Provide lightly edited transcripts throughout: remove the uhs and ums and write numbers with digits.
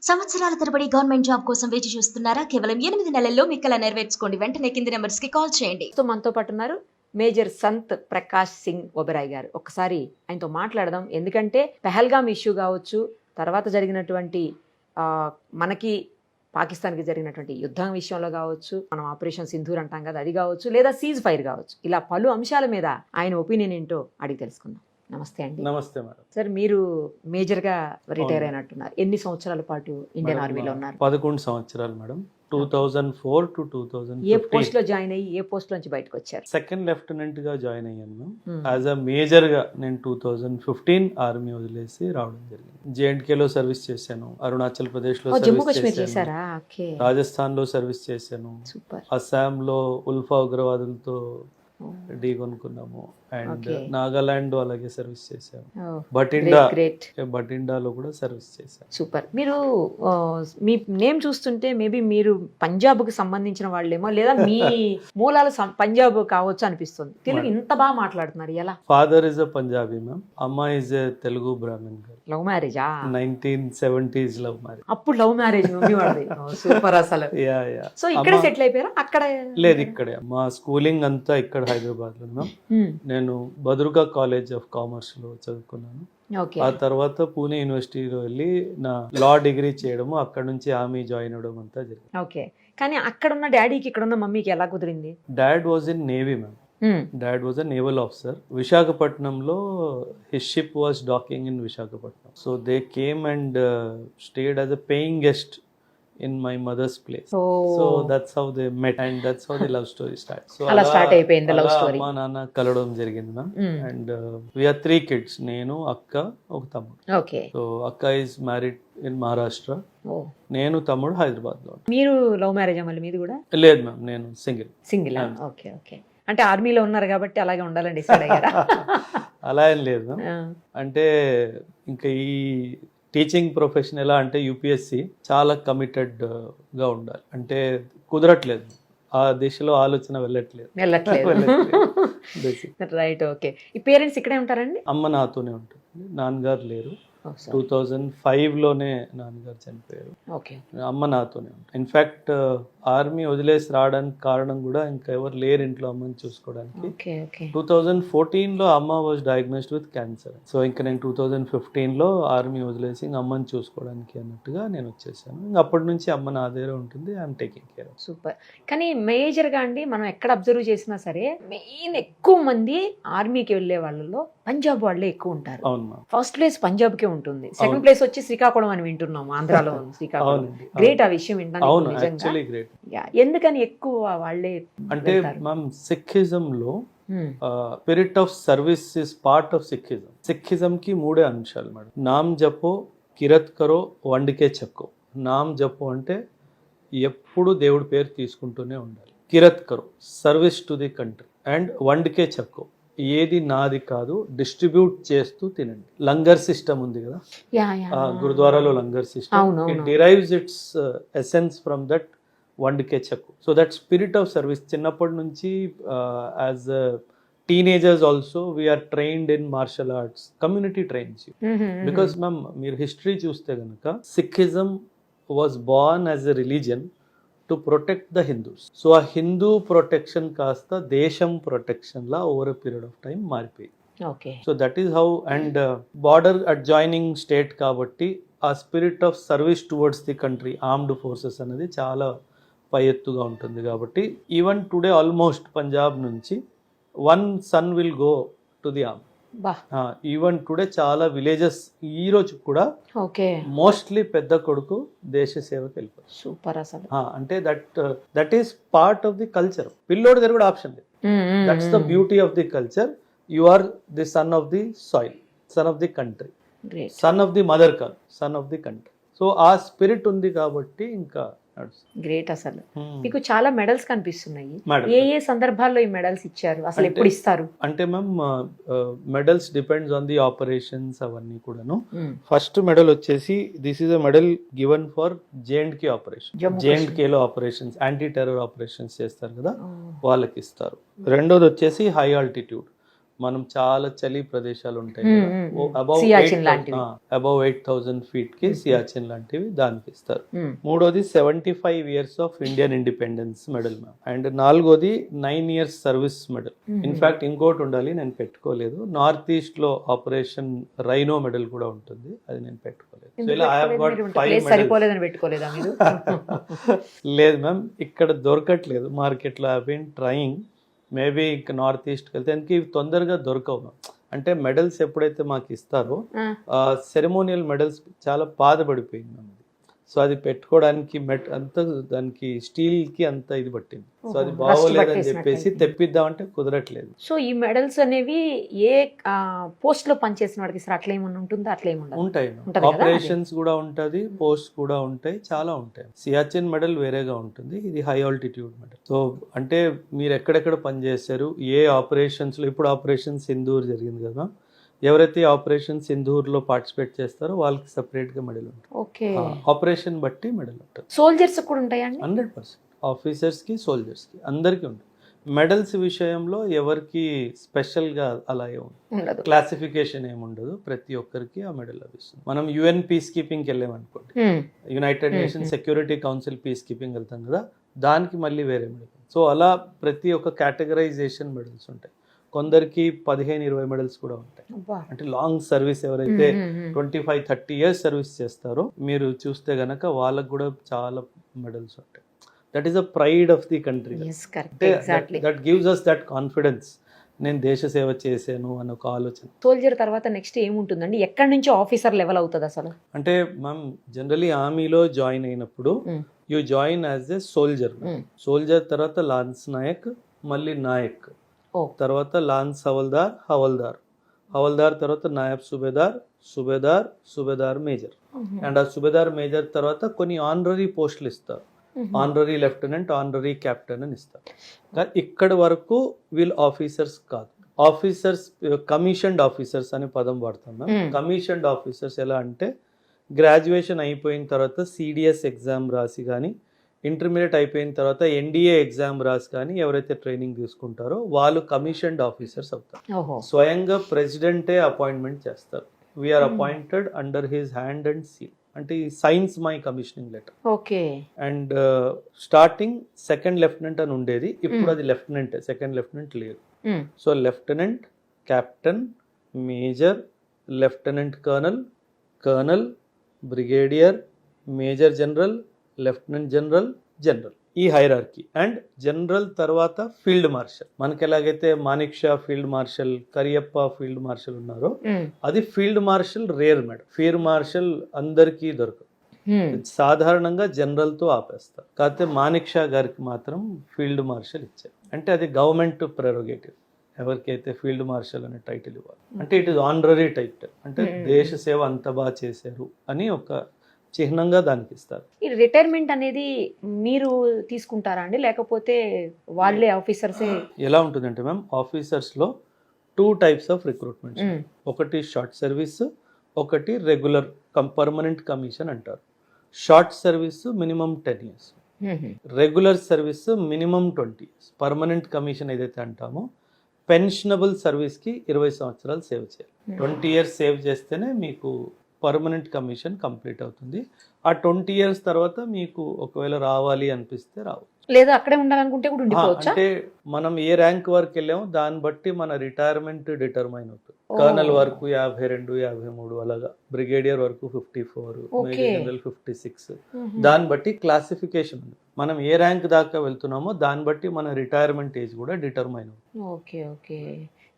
సంవత్సరాల తరబడి government job కోసం వేచి చూస్తున్నారా? కేవలం 8 నెలల్లో మీ కల నెరవేర్చుకోండి. వెంటనే కింది నెంబర్స్ కి కాల్ చేయండి. తో మనతో పాటు ఉన్నారు మేజర్ సంత్ ప్రకాష్ సింగ్ ఒబెరాయ్ గారు. ఒకసారి ఆయనతో మాట్లాడదాం. ఎందుకంటే పెహల్గామ్ ఇష్యూ కావచ్చు, తర్వాత జరిగినటువంటి మనకి పాకిస్తాన్కి జరిగినటువంటి యుద్ధం విషయంలో కావచ్చు, మనం ఆపరేషన్ సింధూర్ అంటాం కదా, అది కావచ్చు, లేదా సీజ్ ఫైర్ కావచ్చు, ఇలా పలు అంశాల మీద ఆయన ఒపీనియన్ ఏంటో అడిగి తెలుసుకుందాం. నమస్తే అండి. నమస్తే మేడం. సార్, మీరు మేజర్ గా రిటైర్ అయినట్టున్నారు. ఎన్ని సంవత్సరాల పాటు ఇండియన్ ఆర్మీలో ఉన్నారు? 11 సంవత్సరాలు మేడం. 2004 to 2015. ఏ పోస్ట్ లో జాయిన్ అయ్యి ఏ పోస్ట్ నుంచి బయటకు వచ్చారు? సెకండ్ లెఫ్టినెంట్ గా జాయిన్ అయ్యాను. యాజ్ అ మేజర్ గా నేను 2015 ఆర్మీ వదిలేసి రావడం జరిగింది. JNK లో సర్వీస్ చేశాను, అరుణాచల్ ప్రదేశ్ లో జమ్మూ సర్వీస్ కాశ్మీర్ చేశాను, చేశారా? ఓకే. రాజస్థాన్ లో సర్వీస్ చేశాను, సూపర్. అస్సాం లో ఉల్ఫా ఉగ్రవాదులతో ఢీ కొనుక్కున్నాము, అండ్ నాగాలాండ్ అలాగే సర్వీస్ చేశాను. బటిండాలో కూడా సర్వీస్ చేశాను. సూపర్. మీరు మీ నేమ్ చూస్తుంటే మేబీ మీరు పంజాబ్ కి సంబంధించిన వాళ్ళేమో, లేదా మీ మూలాలు పంజాబ్ కావచ్చు అనిపిస్తుంది. తెలుగు ఇంత బాగా మాట్లాడుతున్నారు ఎలా? Father is a Punjabi ma'am, అమ్మ is a Telugu Brahmin girl. Love మ్యారేజా? 1970s love marriage. అప్పుడు లవ్ మ్యారేజ్ మమ్మీ వాళ్ళది. సూపర్ అసలు. సో ఇక్కడ సెటిల్ అయిపోయారా? అక్కడ లేదు, ఇక్కడే. మా స్కూలింగ్ అంతా ఇక్కడ హైదరాబాద్ లో. నేను బదుర్గా కాలేజ్ ఆఫ్ కామర్స్ లో చదువుకున్నాను. ఆ తర్వాత పూణే యూనివర్సిటీలో వెళ్ళి నా లా డిగ్రీ చేయడము, అక్కడ నుంచి ఆర్మీ జాయిన్ అవడం అంతా జరిగింది. ఓకే. కానీ అక్కడ ఉన్న డాడీకి ఇక్కడ ఉన్న మమ్మీకి ఎలా కుదిరింది? Dad was in navy ma'am. Dad was a naval officer. Visakhapatnamlo, his ship was docking in Visakhapatnam. So they came and stayed as a paying guest in my mother's place. So that's how they met, and that's how the love story starts. So ala start ayipindi the love story. Amma nana kaladam jarigindi ma'am. And we are 3 kids. Nenu, akka, oka tammudu. Okay. So akka is married in Maharashtra. నేను తమ్ముడు హైదరాబాద్ లో. మీరు love marriage మళ్ళీ మీది కూడా? లేదు ma'am, నేను single. Okay okay. అంటే ఆర్మీలో ఉన్నారు కాబట్టి అలాగే ఉండాలని డిసైడ్ అయ్యారా? అలా ఏం లేదు. అంటే ఇంకా ఈ టీచింగ్ ప్రొఫెషన్ ఎలా అంటే యూపీఎస్సి చాలా కమిటెడ్ గా ఉండాలి. అంటే కుదరట్లేదు, ఆ దిశలో ఆలోచన వెళ్ళట్లేదు. రైట్. ఓకే. ఈ పేరెంట్స్ ఇక్కడే ఉంటారండి? అమ్మ నాతోనే ఉంటుంది, నాన్నగారు లేరు. 2005 లోనే నాన్నగారు చనిపోయారు. అమ్మ నాతోనే ఉంటారు. ఇన్ఫాక్ట్ ఆర్మీ వదిలేసి రావడానికి కారణం కూడా ఇంకా ఎవరు లేరు ఇంట్లో అమ్మని చూసుకోవడానికి. 2014 లో అమ్మ was diagnosed with cancer. So ఇంకా నేను 2015 లో ఆర్మీ వదిలేసి ఇంక అమ్మని చూసుకోవడానికి అన్నట్టుగా నేను వచ్చేసాను. ఇంక అప్పటి నుంచి అమ్మ నా దగ్గర ఉంటుంది, ఐఎమ్ టేకింగ్ కేర్. సూపర్. కానీ మేజర్ గా అండి, మనం ఎక్కడ అబ్జర్వ్ చేసినా సరే మెయిన్ ఎక్కువ మంది ఆర్మీకి వెళ్లే వాళ్ళలో పంజాబ్ వాళ్ళే ఎక్కువ ఉంటారు. అవును. ఫస్ట్ ప్లేస్ పంజాబ్ కే ఉంటుంది, సెకండ్ ప్లేస్ వచ్చి శ్రీకాకుళం అని వింటున్నాము, ఆంధ్రాలో శ్రీకాకుళం. గ్రేట్ ఆ విషయం వింటాను. ఎందుకని ఎక్కువ వాళ్ళే అంటే మ్యామ్, సిక్కిజం లో spirit of service is part of Sikhism. Sikhism కి 3 అంశాలు మేడం. నామ్ జపో, కిరత్ కరో, వండికే చెక్కో. నామ్ జపో అంటే ఎప్పుడు దేవుడి పేరు తీసుకుంటూనే ఉండాలి. కిరత్ కరో, service to the country. And వండికే చెక్కో, ఏది నాది కాదు, డిస్ట్రిబ్యూట్ చేస్తూ తినండి. లంగర్ సిస్టమ్ ఉంది కదా, గురుద్వారాలో langar system, it derives its essence from that వండికే చెక్కు. So that spirit of service చిన్నప్పటి నుంచి as teenagers also we are trained in martial arts. Community trains you. Because ma'am, మీరు హిస్టరీ చూస్తే కనుక Sikhism was born as a religion to protect the Hindus. So ఆ Hindu protection కాస్త దేశం ప్రొటెక్షన్ లా over a period of time మారిపోయింది. So that is how. And border adjoining state కాబట్టి ఆ spirit of service towards the country, armed forces అనేది చాలా పై ఎత్తుగా ఉంటుంది. కాబట్టి ఈవెన్ టుడే ఆల్మోస్ట్ పంజాబ్ నుంచి 1 son will go to the arm. Even today చాలా విలేజెస్ ఈ రోజు కూడా మోస్ట్లీ పెద్ద కొడుకు దేశ సేవకి వెళ్ళిపోతారు. సూపర్ అసలు. అంటే that is part of the culture. పిల్లోడి దగ్గర కూడా ఆప్షన్ లేదు. That's the beauty of the culture. You are the son of the soil, son of the country, son of the mother కాదు, son of the country. So ఆ spirit ఉంది కాబట్టి ఇంకా great అసలు. మీకు చాలా మెడల్స్ కనిపిస్తున్నాయి. ఏ సందర్భాల్లో ఈ మెడల్స్ ఇచ్చారు, అసలు ఎప్పుడు ఇస్తారు? అంటే ma'am, medals depends on the operations అవన్నీ కూడాను. ఫస్ట్ మెడల్ వచ్చేసి this is a medal given for JNK operation. JNK లో ఆపరేషన్స్, యాంటీ టెర్రర్ ఆపరేషన్స్ చేస్తారు కదా, వాళ్ళకి ఇస్తారు. రెండోది వచ్చేసి హై ఆల్టిట్యూడ్. మనం చాలా చలి ప్రదేశాలు ఉంటాయి Hmm, కదా, hmm, hmm. అబౌవ్ సియాచిన్ లాంటివి. అబౌవ్ 8,000 feet కి సియాచిన్ లాంటివి దానికి ఇస్తారు. Hmm. మూడోది 75 years of Indian independence medal ma'am. And నాలుగోది 9 years సర్వీస్ మెడల్. ఇన్ఫాక్ట్ ఇంకోటి ఉండాలి, నేను పెట్టుకోలేదు, నార్త్ ఈస్ట్ లో ఆపరేషన్ రైనో మెడల్ కూడా ఉంటుంది, అది నేను పెట్టుకోలేదు. So ఇలా I have got 5 medals. సరిపోలేదని పెట్టుకోలేదా మీరు? లేదు మ్యామ్, ఇక్కడ దొరకట్లేదు మార్కెట్లో. ఐ బీన్ ట్రయింగ్, మేబీ ఇంకా నార్త్ ఈస్ట్కి వెళ్తే దానికి తొందరగా దొరకవు మ్యామ్. అంటే మెడల్స్ ఎప్పుడైతే మాకు ఇస్తారో సెరమోనియల్ మెడల్స్ చాలా బాధపడిపోయింది మ్యామ్. సో అది పెట్టుకోవడానికి అంత దానికి స్టీల్ కి అంత ఇది పట్టింది. సో అది బాగోలేదని చెప్పేసి తెప్పిద్దామంటే కుదరట్లేదు. సో ఈ మెడల్స్ అనేవి ఏ పోస్ట్ లో పనిచేసిన వాడికి సార్ అట్లా ఏమన్నా ఉంటుందా? అట్లా ఏమన్నా ఉంటాయి, ఆపరేషన్స్ కూడా ఉంటది, పోస్ట్ కూడా ఉంటాయి, చాలా ఉంటాయి. సియాచిన్ మెడల్ వేరేగా ఉంటుంది, ఇది హై ఆల్టిట్యూడ్ మెడల్. సో అంటే మీరు ఎక్కడెక్కడ పనిచేశారు, ఏ ఆపరేషన్స్ లో, ఇప్పుడు ఆపరేషన్ సింధూర్ జరిగింది కదా, ఎవరైతే ఆపరేషన్ సింధూర్ లో పార్టిసిపేట్ చేస్తారో వాళ్ళకి సెపరేట్ గా మెడల్ ఉంటుంది. ఓకే, ఆపరేషన్ బట్టి మెడల్ ఉంటుంది. సోల్జర్స్ కూడా ఉంటాయండి? 100% ఆఫీసర్స్ కి, సోల్జర్స్ కి, అందరికీ ఉంటుంది. మెడల్స్ విషయంలో ఎవరికి స్పెషల్ గా అలా ఉండదు, క్లాసిఫికేషన్ ఏముండదు, ప్రతి ఒక్కరికి ఆ మెడల్ లభిస్తుంది. మనం యుఎన్ పీస్ కీపింగ్కి వెళ్ళామనుకోండి, United Nation Security Council peace keeping వెళ్తాం కదా, దానికి మళ్ళీ వేరే మెడల్. సో అలా ప్రతి ఒక్క కేటగరైజేషన్ మెడల్స్ ఉంటాయి. కొందరికి 15-20 మెడల్స్ కూడా ఉంటాయి. అంటే లాంగ్ సర్వీస్ ఎవరైతే 25-30 years సర్వీస్ చేస్తారో మీరు చూస్తే గనక వాళ్ళకు కూడా చాలా మెడల్స్ ఉంటాయి. That is the pride of the country. That gives us that confidence, నేను దేశ సేవ చేశాను అన్న ఒక ఆలోచన. సోల్జర్ తర్వాత నెక్స్ట్ ఏముంటుందండి? ఎక్కడి నుంచి ఆఫీసర్ లెవెల్ అవుతుంది అసలు? అంటే మ్యామ్ జనరలీ ఆర్మీలో జాయిన్ అయినప్పుడు you join as a soldier. Soldier తర్వాత లాన్స్ నాయక్, మళ్ళీ నాయక్, తర్వాత లాన్స్ హవల్దార్, హవల్దార్ తర్వాత నాయబ్ సుబేదార్, సుబేదార్ మేజర్. అండ్ ఆ సుబేదార్ మేజర్ తర్వాత కొన్ని ఆనరరీ పోస్టులు ఇస్తారు, ఆనరరీ లెఫ్టినెంట్, ఆనరరీ కెప్టెన్ అని ఇస్తారు. ఇక్కడ వరకు వీళ్ళు ఆఫీసర్స్ కాదు. ఆఫీసర్స్ కమిషన్డ్ ఆఫీసర్స్ అనే పదం వాడతాం. కమిషన్డ్ ఆఫీసర్స్ ఎలా అంటే గ్రాడ్యుయేషన్ అయిపోయిన తర్వాత సిడిఎస్ ఎగ్జామ్ రాసి కానీ, ఇంటర్మీడియట్ అయిపోయిన తర్వాత ఎన్డీఏ ఎగ్జామ్ రాసి కానీ ఎవరైతే ట్రైనింగ్ తీసుకుంటారో వాళ్ళు కమిషన్డ్ ఆఫీసర్స్ అవుతారు. స్వయంగా ప్రెసిడెంటే అపాయింట్మెంట్ చేస్తారు. We are appointed under his hand and seal, అంటే ఈ signs my commissioning letter. Okay. And starting second lieutenant అని ఉండేది, ఇప్పుడు అది లెఫ్టినెంట్, సెకండ్ లెఫ్టినెంట్ లేదు. So lieutenant, captain, major, lieutenant colonel, brigadier, major general, lieutenant general, general, ఈ hierarchy. And general తర్వాత field marshal. మనకి ఎలాగైతే Manek Shaw field marshal, Cariappa field marshal ఉన్నారో, అది field marshal rare madam. Field marshal అందరికీ దొరకదు, సాధారణంగా జనరల్ తో ఆపేస్తారు. కాకపోతే మానిక్ షా గారికి మాత్రం ఫీల్డ్ మార్షల్ ఇచ్చారు. అంటే అది గవర్నమెంట్ ప్రెరోగేటివ్, ఎవరికైతే ఫీల్డ్ మార్షల్ అనే టైటిల్ ఇవ్వాలి. అంటే ఇట్ ఇస్ ఆనరరీ టైటిల్, అంటే దేశ సేవ అంత బాగా చేశారు అని ఒక చిహ్నంగా దానికి ఇస్తారు. ఈ రిటైర్మెంట్ అనేది మీరు తీసుకుంటారా అండి, లేకపోతే వాళ్ళే ఆఫీసర్సే? ఎలా ఉంటుందంటే మ్యామ్, ఆఫీసర్స్ లో 2 types ఆఫ్ రిక్రూట్మెంట్. ఒకటి షార్ట్ సర్వీస్, ఒకటి రెగ్యులర్ పర్మనెంట్ కమిషన్ అంటారు. Short service minimum 10 years, regular service minimum 20 years. Permanent commission ఏదైతే అంటామో పెన్షనబుల్ సర్వీస్ కి 20 సంవత్సరాలు సేవ్ చేయాలి. 20 years సేవ్ చేస్తేనే మీకు పర్మనెంట్ కమిషన్ కంప్లీట్ అవుతుంది. ఆ 20 years తర్వాత మీకు ఒకవేళ రావాలి అనిపిస్తే రావచ్చు, లేదా అక్కడే ఉండాలనుకుంటే కూడా ఉండిపోవచ్చా? అంటే మనం ఏ ర్యాంక్ వరకు వెళ్ళామో దాన్ని బట్టి మన రిటైర్మెంట్ డిటర్మైన్ అవుతుంది. కర్నల్ వరకు 52, 53 అలాగా, బ్రిగేడియర్ వరకు 54, మేజర్ జనరల్ 56. దాన్ని బట్టి క్లాసిఫికేషన్ ఉంది. మనం ఏ ర్యాంక్ దాకా వెళ్తున్నామో దాన్ని బట్టి మన రిటైర్మెంట్ ఏజ్ కూడా డిటర్మైన్ అవుతుంది. Okay okay.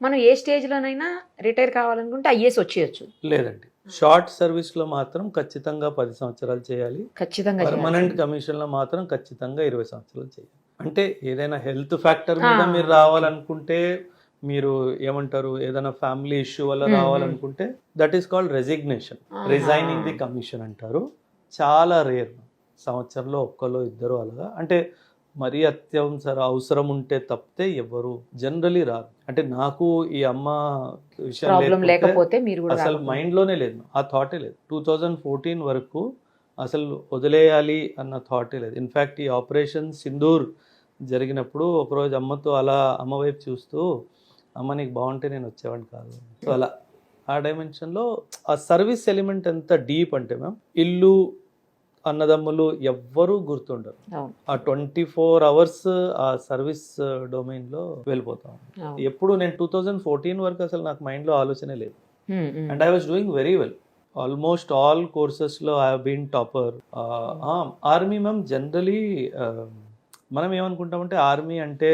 మనం ఏ స్టేజ్ లోనైనా రిటైర్ కావాలనుకుంటే ఐఏఎస్ వచ్చేయచ్చు? లేదండి, షార్ట్ సర్వీస్ లో మాత్రం ఖచ్చితంగా 10 సంవత్సరాలు చేయాలి. ఖచ్చితంగా. పర్మనెంట్ కమిషన్ లో మాత్రం ఖచ్చితంగా 20 సంవత్సరాలు చేయాలి. అంటే ఏదైనా హెల్త్ ఫ్యాక్టర్ మీద మీరు రావాలనుకుంటే, మీరు ఏమంటారు, ఏదైనా ఫ్యామిలీ ఇష్యూ వల్ల రావాలనుకుంటే that is called resignation, resigning the commission అంటారు. చాలా రేర్, సంవత్సరంలో ఒక్కలో ఇద్దరు అలాగా. అంటే మరీ అత్యవసర అవసరం ఉంటే తప్పితే ఎవరు జనరలీ రారు. అంటే నాకు ఈ అమ్మ విషయం లేకపోతే మీరు అసలు మైండ్ లోనే లేదు, ఆ థాటే లేదు. 2014 వరకు అసలు వదిలేయాలి అన్న థాటే లేదు. ఇన్ఫ్యాక్ట్ ఈ ఆపరేషన్ సింధూర్ జరిగినప్పుడు ఒకరోజు అమ్మతో అలా అమ్మ వైపు చూస్తూ అమ్మ నీకు బాగుంటే నేను వచ్చేవాడిని కాదు. సో అలా ఆ డైమెన్షన్లో ఆ సర్వీస్ ఎలిమెంట్ ఎంత డీప్ అంటే మ్యామ్, ఇల్లు అన్నదమ్ములు ఎవ్వరూ గుర్తుండరు. అవును. ఆ 24 hours ఆ సర్వీస్ డొమైన్లో వెళ్ళిపోతాం. అవును. ఎప్పుడు నేను 2014 వరకు అసలు నాకు మైండ్లో ఆలోచనే లేదు. And I was doing very well. Almost all కోర్సెస్లో I have been topper. Army ma'am generally మనం ఏమనుకుంటామంటే ఆర్మీ అంటే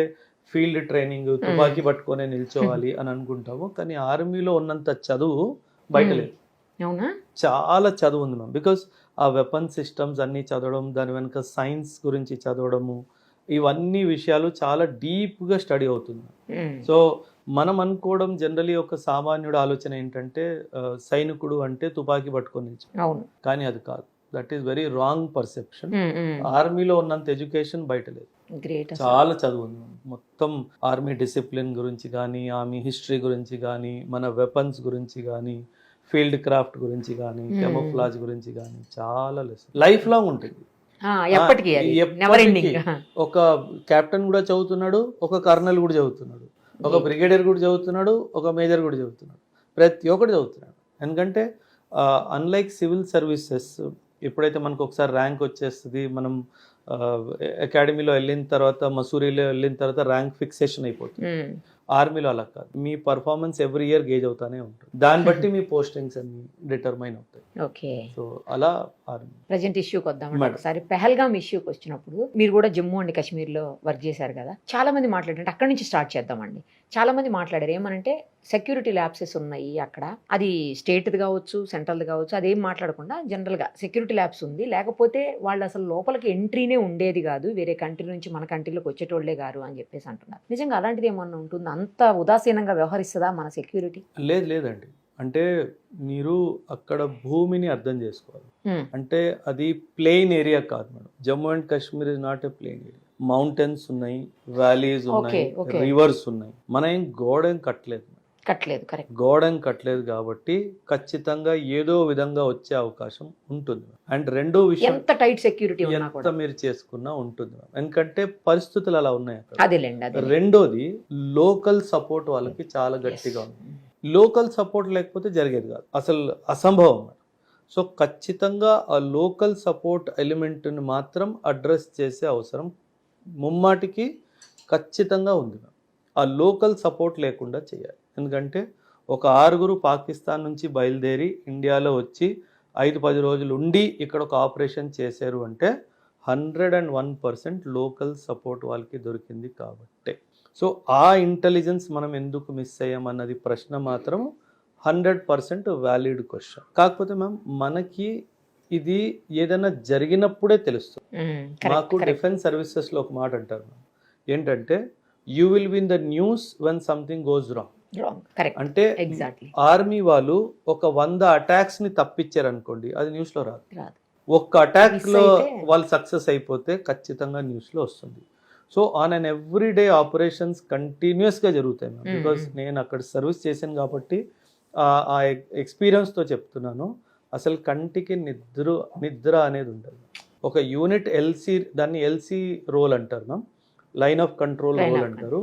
ఫీల్డ్ ట్రైనింగ్, తుపాకీ పట్టుకొని నిల్చోవాలి అని అనుకుంటాము. కానీ ఆర్మీలో ఉన్నంత చదువు బయట లేదు. అవునా? చాలా చదువు ఉంది మ్యామ్. బికాస్ ఆ వెపన్ సిస్టమ్స్ అన్నీ చదవడం, దాని వెనుక సైన్స్ గురించి చదవడము, ఇవన్నీ విషయాలు చాలా డీప్గా స్టడీ అవుతుంది. సో మనం అనుకోవడం జనరలీ ఒక సామాన్యుడు ఆలోచన ఏంటంటే సైనికుడు అంటే తుపాకీ పట్టుకొని నిల్చో, అవును. కానీ అది కాదు. That is very wrong perception. ఆర్మీలో ఉన్నంత ఎడ్యుకేషన్ బయట లేదు. గ్రేట్. చాలా చదువు ఉంది. మొత్తం ఆర్మీ డిసిప్లిన్ గురించి కానీ, ఆర్మీ హిస్టరీ గురించి కానీ, మన వెపన్స్ గురించి కానీ, ఫీల్డ్ క్రాఫ్ట్ గురించి కానీ, కెమోఫ్లాజ్ గురించి కానీ చాలా లెసన్ లైఫ్ లాంగ్ ఉంటుంది. ఎప్పటికీ నెవర్ ఎండింగ్. ఒక కెప్టెన్ కూడా చదువుతున్నాడు, ఒక కర్నల్ కూడా చదువుతున్నాడు, ఒక బ్రిగేడియర్ కూడా చదువుతున్నాడు, ఒక మేజర్ కూడా చదువుతున్నాడు, ప్రతి ఒక్కటి చదువుతున్నాడు. ఎందుకంటే అన్లైక్ సివిల్ సర్వీసెస్ ఎప్పుడైతే మనకు ఒకసారి ర్యాంక్ వచ్చేస్తుంది, మనం అకాడమీలో వెళ్ళిన తర్వాత, మసూరీలో వెళ్ళిన తర్వాత ర్యాంక్ ఫిక్సేషన్ అయిపోతుంది. ఆర్మీలో అలా కాదు. మీ పర్ఫార్మెన్స్ ఎవ్రీ ఇయర్ గేజ్ అవుతానే ఉంటుంది. దాన్ని బట్టి మీ పోస్టింగ్స్ అన్ని డిటర్మైన్ అవుతాయి. ఓకే. సో అలా ఆర్మీ. ప్రజెంట్ ఇష్యూకి వద్దాం. ఒకసారి పెహల్గామ్ ఇష్యూకి వచ్చినప్పుడు మీరు కూడా జమ్మూ అండ్ కాశ్మీర్లో వర్క్ చేశారు కదా, చాలా మంది మాట్లాడారు. అక్కడి నుంచి స్టార్ట్ చేద్దామండి. చాలా మంది మాట్లాడారు ఏమనంటే సెక్యూరిటీ ల్యాబ్సెస్ ఉన్నాయి అక్కడ, అది స్టేట్ది కావచ్చు, సెంట్రల్ది కావచ్చు, అదేం మాట్లాడకుండా జనరల్గా సెక్యూరిటీ ల్యాబ్స్ ఉంది, లేకపోతే వాళ్ళు అసలు లోపలికి ఎంట్రీనే ఉండేది కాదు, వేరే కంట్రీ నుంచి మన కంట్రీలోకి వచ్చేటోళ్లే గారు అని చెప్పేసి అంటున్నారు. నిజంగా అలాంటిది ఏమన్నా ఉంటుందా? అంత ఉదాసీనంగా వ్యవహరిస్తుందా మన సెక్యూరిటీ? లేదండి. అంటే మీరు అక్కడ భూమిని అర్థం చేసుకోవాలి. అంటే అది ప్లెయిన్ ఏరియా కాదు madam. Jammu and Kashmir is not a plain area. Mountains ఉన్నాయి, వ్యాలీస్ ఉన్నాయి, రివర్స్ ఉన్నాయి. మనం ఏం గోడ కట్టలేదు. కరెక్ట్. గోడని కట్టలేదు కాబట్టి ఖచ్చితంగా ఏదో విధంగా వచ్చే అవకాశం ఉంటుంది. అండ్ రెండో విషయం, ఎంత టైట్ సెక్యూరిటీ ఎంత మీరు చేసుకున్నా ఉంటుంది. ఎందుకంటే పరిస్థితులు అలా ఉన్నాయి అక్కడ. అదేలేండి. రెండోది లోకల్ సపోర్ట్ వాళ్ళకి చాలా గట్టిగా ఉంది. లోకల్ సపోర్ట్ లేకపోతే జరిగేది కాదు, అసలు అసంభవం. సో ఖచ్చితంగా ఆ లోకల్ సపోర్ట్ ఎలిమెంట్ని మాత్రం అడ్రస్ చేసే అవసరం ముమ్మాటికి ఖచ్చితంగా ఉంది. ఆ లోకల్ సపోర్ట్ లేకుండా చేయాలి. ఎందుకంటే ఒక 6 పాకిస్తాన్ నుంచి బయలుదేరి ఇండియాలో వచ్చి 5-10 రోజులు ఉండి ఇక్కడ ఒక ఆపరేషన్ చేశారు అంటే 101% లోకల్ సపోర్ట్ వాళ్ళకి దొరికింది కాబట్టి. సో ఆ ఇంటెలిజెన్స్ మనం ఎందుకు మిస్ అయ్యామన్నది ప్రశ్న మాత్రం 100% వ్యాలిడ్ క్వశ్చన్. కాకపోతే మ్యామ్ మనకి ఇది ఏదైనా జరిగినప్పుడే తెలుస్తుంది. మాకు డిఫెన్స్ సర్వీసెస్లో ఒక మాట అంటారు మ్యామ్, ఏంటంటే you will win the news when something goes wrong. అంటే ఆర్మీ వాళ్ళు ఒక 100 attacks ని తప్పించారు అనుకోండి, అది న్యూస్ లో రాదు. ఒక్క అటాక్ లో వాళ్ళు సక్సెస్ అయిపోతే ఖచ్చితంగా న్యూస్ లో వస్తుంది. So on an everyday operations continuous గా జరుగుతాయి. బికాస్ నేను అక్కడ సర్వీస్ చేశాను కాబట్టి ఆ ఎక్స్పీరియన్స్ తో చెప్తున్నాను. అసలు కంటికి నిద్ర అనేది ఉండదు. ఒక యూనిట్ దాన్ని ఎల్సి రోల్ అంటారు ma'am, line of control role అంటారు.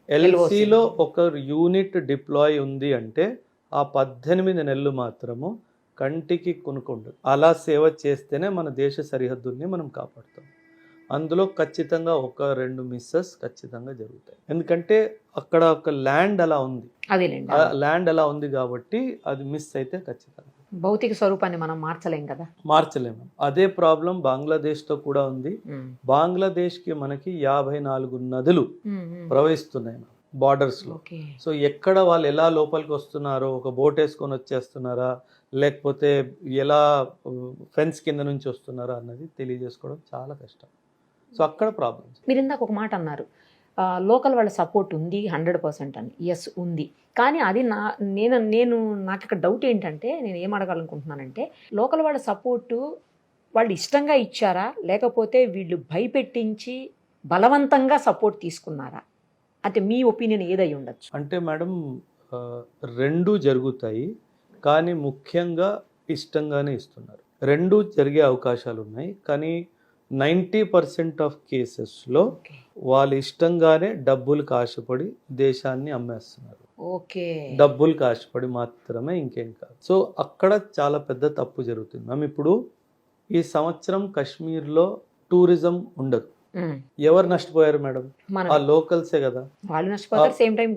ఎల్సిలో ఒక యూనిట్ డిప్లాయ్ ఉంది అంటే ఆ 18 నెలలు మాత్రము కంటికి కొనుక్కుండదు. అలా సేవ చేస్తేనే మన దేశ సరిహద్దుల్ని మనం కాపాడుతాం. అందులో ఖచ్చితంగా 1-2 మిస్సెస్ ఖచ్చితంగా జరుగుతాయి. ఎందుకంటే అక్కడ ఒక ల్యాండ్ అలా ఉంది, ల్యాండ్ అలా ఉంది కాబట్టి అది మిస్ అయితే ఖచ్చితంగా భౌతిక స్వరూపాన్ని మనం మార్చలేం కదా. మార్చలేము. అదే ప్రాబ్లం బంగ్లాదేశ్తో కూడా ఉంది. బంగ్లాదేశ్కి మనకి 54 నదులు ప్రవహిస్తున్నాయి బార్డర్స్లో. సో ఎక్కడ వాళ్ళు ఎలా లోపలికి వస్తున్నారో, ఒక బోట్ వేసుకొని వచ్చేస్తున్నారా, లేకపోతే ఎలా ఫెన్స్ కింద నుంచి వస్తున్నారా అన్నది తెలియజేసుకోవడం చాలా కష్టం. సో అక్కడ ప్రాబ్లం. మీరు ఇందాక ఒక మాట అన్నారు, లోకల్ వాళ్ళ సపోర్ట్ ఉంది 100% అని. ఎస్ ఉంది, కానీ అది నాకు ఇక్కడ డౌట్ ఏంటంటే, నేను ఏం అడగాలనుకుంటున్నానంటే, లోకల్ వాళ్ళ సపోర్టు వాళ్ళు ఇష్టంగా ఇచ్చారా, లేకపోతే వీళ్ళు భయపెట్టించి బలవంతంగా సపోర్ట్ తీసుకున్నారా? అంటే మీ ఒపీనియన్ ఏదై ఉండొచ్చు? అంటే మేడం 2 జరుగుతాయి, కానీ ముఖ్యంగా ఇష్టంగానే ఇస్తున్నారు. 2 జరిగే అవకాశాలు ఉన్నాయి, కానీ 90% ఆఫ్ కేసెస్లో వాళ్ళు ఇష్టంగానే డబ్బులకు ఆశపడి దేశాన్ని అమ్మేస్తున్నారు. ఓకే. డబ్బులు కాశపడి మాత్రమే, ఇంకేం కాదు. సో అక్కడ చాలా పెద్ద తప్పు జరుగుతుంది మ్యామ్. ఇప్పుడు ఈ సంవత్సరం కాశ్మీర్లో టూరిజం ఉండదు. ఎవరు నష్టపోయారు మేడం? మన ఆ లోకల్సే కదా. వాళ్ళు నష్టపోతారు, సేమ్ టైం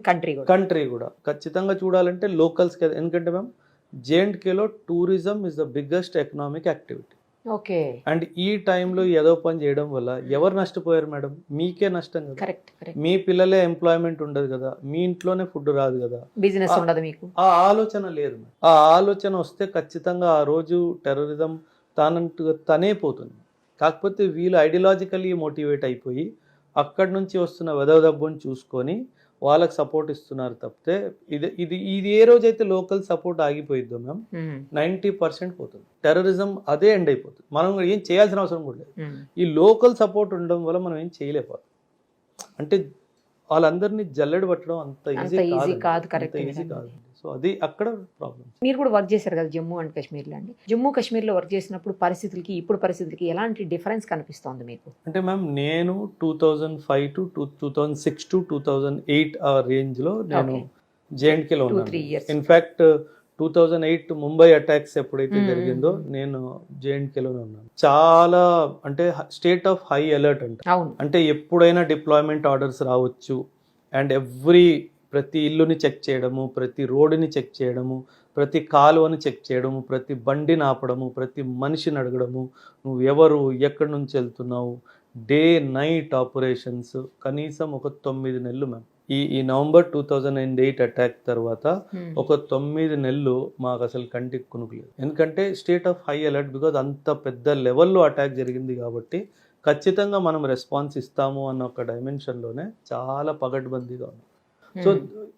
కంట్రీ కూడా ఖచ్చితంగా చూడాలంటే లోకల్స్ కదా. ఎందుకంటే మ్యామ్ జేఎండ్కేలో tourism is the biggest economic activity. Okay. And ఈ టైంలో ఏదో పని చేయడం వల్ల ఎవరు నష్టపోయారు మేడం? మీకే నష్టం కదా. కరెక్ట్. మీ పిల్లలే ఎంప్లాయ్మెంట్ ఉండదు కదా, మీ ఇంట్లోనే ఫుడ్ రాదు కదా, బిజినెస్ ఉండదు మీకు. ఆ ఆలోచన లేదు. ఆ ఆలోచన వస్తే ఖచ్చితంగా ఆ రోజు టెర్రరిజం తనే పోతుంది. కాకపోతే వీళ్ళు ఐడియాలజికల్లీ మోటివేట్ అయిపోయి అక్కడి నుంచి వస్తున్న వెదవదబ్బుని చూసుకొని వాళ్ళకి సపోర్ట్ ఇస్తున్నారు తప్పితే ఇది ఏ రోజైతే లోకల్ సపోర్ట్ ఆగిపోయిద్దో మ్యామ్ 90% పోతుంది. టెర్రరిజం అదే ఎండ్ అయిపోతుంది. మనం ఏం చేయాల్సిన అవసరం కూడా లేదు. ఈ లోకల్ సపోర్ట్ ఉండడం వల్ల మనం ఏం చేయలేకపోతాం. అంటే వాళ్ళందరినీ జల్లెడ పట్టడం అంత ఈజీ కాదు. సో అది అక్కడ ప్రాబ్లం. మీరు కూడా వర్క్ చేశారు కదా జమ్మూ అండ్ కాశ్మీర్లో అండి. జమ్మూ కాశ్మీర్లో వర్క్ చేసినప్పుడు పరిస్థితులకి ఇప్పుడు పరిస్థితులకి ఎలాంటి డిఫరెన్స్ కనిపిస్తోంది మీకు? అంటే మ్యామ్ నేను 2005 to 2006 to 2008 ఆ రేంజ్లో నేను జేఎండ్కేలో ఉన్నాను. ఇన్ఫ్యాక్ట్ 2008 ముంబై అటాక్స్ ఎప్పుడైతే జరిగిందో నేను జేఎండ్కేలోనే ఉన్నాను. చాలా అంటే స్టేట్ ఆఫ్ హై అలర్ట్ అంటే ఎప్పుడైనా డిప్లాయ్మెంట్ ఆర్డర్స్ రావచ్చు. అండ్ ప్రతి ఇల్లుని చెక్ చేయడము, ప్రతి రోడ్డుని చెక్ చేయడము, ప్రతి కాలువని చెక్ చేయడము, ప్రతి బండిని ఆపడము, ప్రతి మనిషిని అడగడము, నువ్వు ఎవరు, ఎక్కడి నుంచి వెళ్తున్నావు, డే నైట్ ఆపరేషన్స్ కనీసం ఒక 9 నెలలు మ్యామ్. ఈ నవంబర్ 2008 అటాక్ తర్వాత ఒక 9 నెలలు మాకు అసలు కంటికి కునుకులేదు. ఎందుకంటే state of high alert, because అంత పెద్ద లెవెల్లో అటాక్ జరిగింది కాబట్టి ఖచ్చితంగా మనం రెస్పాన్స్ ఇస్తాము అన్న ఒక డైమెన్షన్లోనే చాలా పగడ్బందీగా ఉంది. సో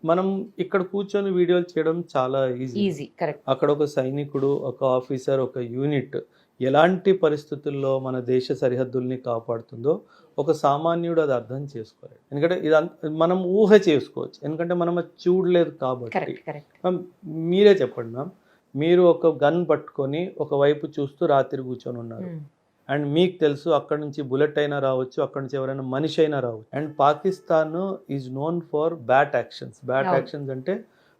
మనం ఇక్కడ కూర్చొని వీడియోలు చేయడం చాలా ఈజీ. అక్కడ ఒక సైనికుడు, ఒక ఆఫీసర్, ఒక యూనిట్ ఎలాంటి పరిస్థితుల్లో మన దేశ సరిహద్దుల్ని కాపాడుతుందో ఒక సామాన్యుడు అది అర్థం చేసుకోలేదు. ఎందుకంటే ఇది మనం ఊహ చేసుకోవచ్చు, ఎందుకంటే మనం అది చూడలేదు కాబట్టి. మ్యామ్ మీరే చెప్పండి మ్యామ్, మీరు ఒక గన్ పట్టుకొని ఒకవైపు చూస్తూ రాత్రి కూర్చొని ఉన్నారు. అండ్ మీకు తెలుసు అక్కడ నుంచి బుల్లెట్ అయినా రావచ్చు, అక్కడ నుంచి ఎవరైనా మనిషి అయినా రావచ్చు. And Pakistan is known for bat actions అంటే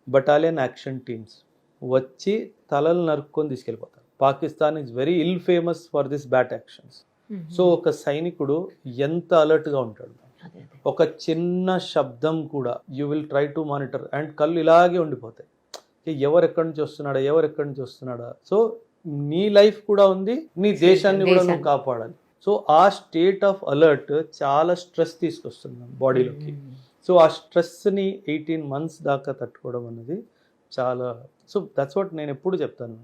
బటాలియన్ యాక్షన్ టీమ్స్ వచ్చి తలలు నరుక్కొని తీసుకెళ్ళిపోతారు. Pakistan is very ill famous for this bat actions. So ఒక సైనికుడు ఎంత అలర్ట్గా ఉంటాడు, ఒక చిన్న శబ్దం కూడా you will try to monitor. And కళ్ళు ఇలాగే ఉండిపోతాయి, ఎవరెక్కడి నుంచి వస్తున్నాడా. సో నీ లైఫ్ కూడా ఉంది, నీ దేశాన్ని కూడా నువ్వు కాపాడాలి. సో ఆ స్టేట్ ఆఫ్ అలర్ట్ చాలా స్ట్రెస్ తీసుకొస్తుంది బాడీలోకి. సో ఆ స్ట్రెస్ని 18 months దాకా తట్టుకోవడం అనేది చాలా. సో దట్స్ వాట్ నేను ఎప్పుడు చెప్తాను,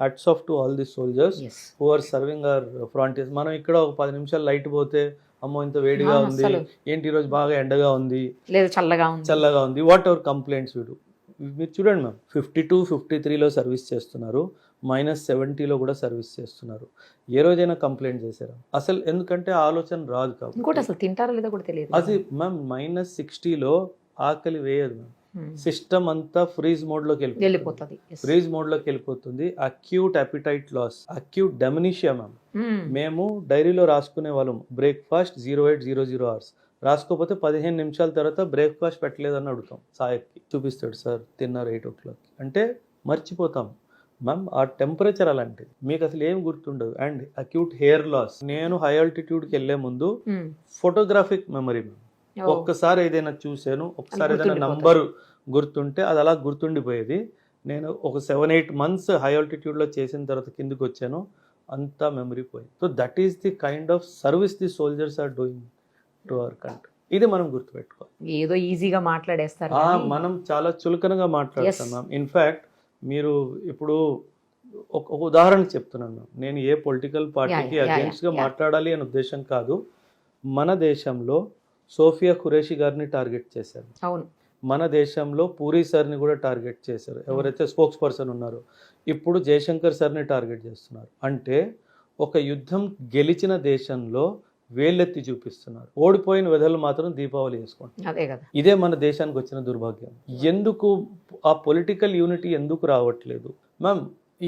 hats off to all the soldiers who are serving our frontiers. మనం ఇక్కడ ఒక 10 నిమిషాలు లైట్ పోతే అమ్మో ఇంత వేడిగా ఉంది, ఏంటి ఈరోజు బాగా ఎండగా ఉంది, లేదు చల్లగా ఉంది, వాట్ ఎవర్ కంప్లైంట్స్ వీడు. మీరు చూడండి మ్యామ్, 52, 53లో సర్వీస్ చేస్తున్నారు, -70లో కూడా సర్వీస్ చేస్తున్నారు. ఏ రోజైనా కంప్లైంట్ చేశారా? అసలు ఎందుకంటే ఆలోచన రాదు కాబట్టి. ఇంకోటి అసలు తింటారో లేదో కూడా తెలియదు. అది మ్యామ్ -60లో ఆకలి వేయదు మ్యామ్. సిస్టమ్ అంతా ఫ్రీజ్ మోడ్లోకి వెళ్ళిపోతుంది. Acute appetite loss, acute dementia ma'am. మేము డైరీలో రాసుకునే వాళ్ళం బ్రేక్ఫాస్ట్ 0800 hours, రాసుకోకపోతే 15 నిమిషాల తర్వాత బ్రేక్ఫాస్ట్ పెట్టలేదని అడుగుతాం. సాయక్కి చూపిస్తాడు, సార్ తిన్నారు 8 o'clock అంటే మర్చిపోతాం మ్యామ్. ఆ టెంపరేచర్ అలాంటిది, మీకు అసలు ఏం గుర్తుండదు. And acute hair loss. నేను హై ఆల్టిట్యూడ్కి వెళ్ళే ముందు ఫోటోగ్రాఫిక్ మెమరీ మ్యామ్. ఒక్కసారి ఏదైనా చూసాను, ఒకసారి ఏదైనా నంబర్ గుర్తుంటే అది అలా గుర్తుండిపోయేది. నేను ఒక 7-8 months హై ఆల్టిట్యూడ్లో చేసిన తర్వాత కిందికి వచ్చాను, అంతా మెమరీ పోయింది. So that is the kind of service the soldiers are doing to our country. ఇది మనం గుర్తుపెట్టుకోవాలి. ఏదో ఈజీగా మాట్లాడేస్తారు, మనం చాలా చులకనగా మాట్లాడుతున్నాం. ఇన్ఫ్యాక్ట్ మీరు ఇప్పుడు ఒక ఉదాహరణ చెప్తున్నాను, నేను ఏ పొలిటికల్ పార్టీకి అగేన్స్ట్గా మాట్లాడాలి అనే ఉద్దేశం కాదు. మన దేశంలో సోఫియా ఖురేషి గారిని టార్గెట్ చేశారు. అవును, మన దేశంలో పూరి సార్ని కూడా టార్గెట్ చేశారు, ఎవరైతే స్పోక్స్ పర్సన్ ఉన్నారో. ఇప్పుడు జయశంకర్ సార్ని టార్గెట్ చేస్తున్నారు. అంటే ఒక యుద్ధం గెలిచిన దేశంలో వేళ్ళెత్తి చూపిస్తున్నారు, ఓడిపోయిన వెధలు మాత్రం దీపావళి చేసుకుంటారు. ఇదే మన దేశానికి వచ్చిన దుర్భాగ్యం. ఎందుకు ఆ పొలిటికల్ యూనిటీ ఎందుకు రావట్లేదు మ్యామ్?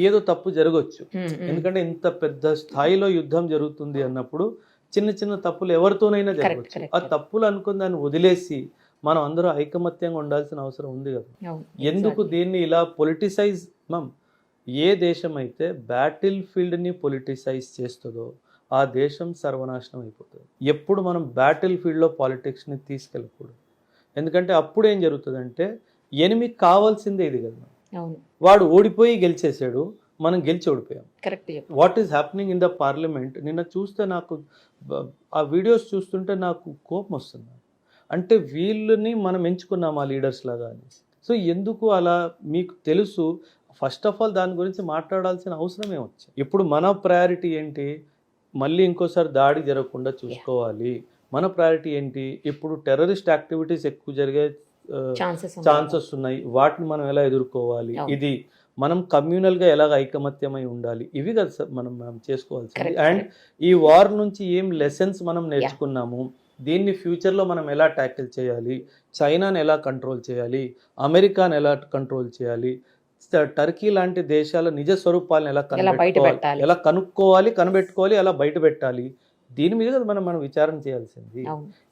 ఏదో తప్పు జరగవచ్చు, ఎందుకంటే ఇంత పెద్ద స్థాయిలో యుద్ధం జరుగుతుంది అన్నప్పుడు చిన్న చిన్న తప్పులు ఎవరితోనైనా జరగవచ్చు. ఆ తప్పులు అనుకుని దాన్ని వదిలేసి మనం అందరూ ఐకమత్యంగా ఉండాల్సిన అవసరం ఉంది కదా. అవును. ఎందుకు దీన్ని ఇలా పొలిటిసైజ్ ఏ దేశం అయితే బ్యాటిల్ ఫీల్డ్ని పొలిటిసైజ్ చేస్తుందో ఆ దేశం సర్వనాశనం అయిపోతుంది. ఎప్పుడు మనం బ్యాటిల్ ఫీల్డ్లో పాలిటిక్స్ని తీసుకెళ్ళకూడదు. ఎందుకంటే అప్పుడు ఏం జరుగుతుందంటే ఎనిమిది కావాల్సిందే ఇది కదా. అవును, వాడు ఓడిపోయి గెలిచేసాడు, మనం గెలిచి ఓడిపోయాం. Correct. What is happening in the parliament నిన్న చూస్తే నాకు ఆ వీడియోస్ చూస్తుంటే నాకు కోపం వస్తుంది. అంటే వీళ్ళని మనం ఎంచుకున్నాం ఆ లీడర్స్ లాగా అని. సో ఎందుకు అలా? మీకు తెలుసు, ఫస్ట్ ఆఫ్ ఆల్ దాని గురించి మాట్లాడాల్సిన అవసరమే వచ్చింది. ఇప్పుడు మన ప్రయారిటీ ఏంటి? మళ్ళీ ఇంకోసారి దాడి జరగకుండా చూసుకోవాలి. మన ప్రయారిటీ ఏంటి? ఇప్పుడు టెర్రరిస్ట్ యాక్టివిటీస్ ఎక్కువ జరిగే ఛాన్సెస్ ఉన్నాయి, వాటిని మనం ఎలా ఎదుర్కోవాలి, ఇది మనం కమ్యూనల్గా ఎలాగ ఐకమత్యమై ఉండాలి, ఇవి కదా సార్ మనం చేసుకోవాల్సింది. అండ్ ఈ వార్ నుంచి ఏం లెసన్స్ మనం నేర్చుకున్నాము, దీన్ని ఫ్యూచర్లో మనం ఎలా ట్యాకిల్ చేయాలి, చైనాని ఎలా కంట్రోల్ చేయాలి, అమెరికాని ఎలా కంట్రోల్ చేయాలి, టర్కీ లాంటి దేశాల నిజ స్వరూపాలను ఎలా కనుక్కోవాలి, కనిపెట్టుకోవాలి, ఎలా బయట పెట్టాలి, దీని మీద కదా మనం విచారణ చేయాల్సింది.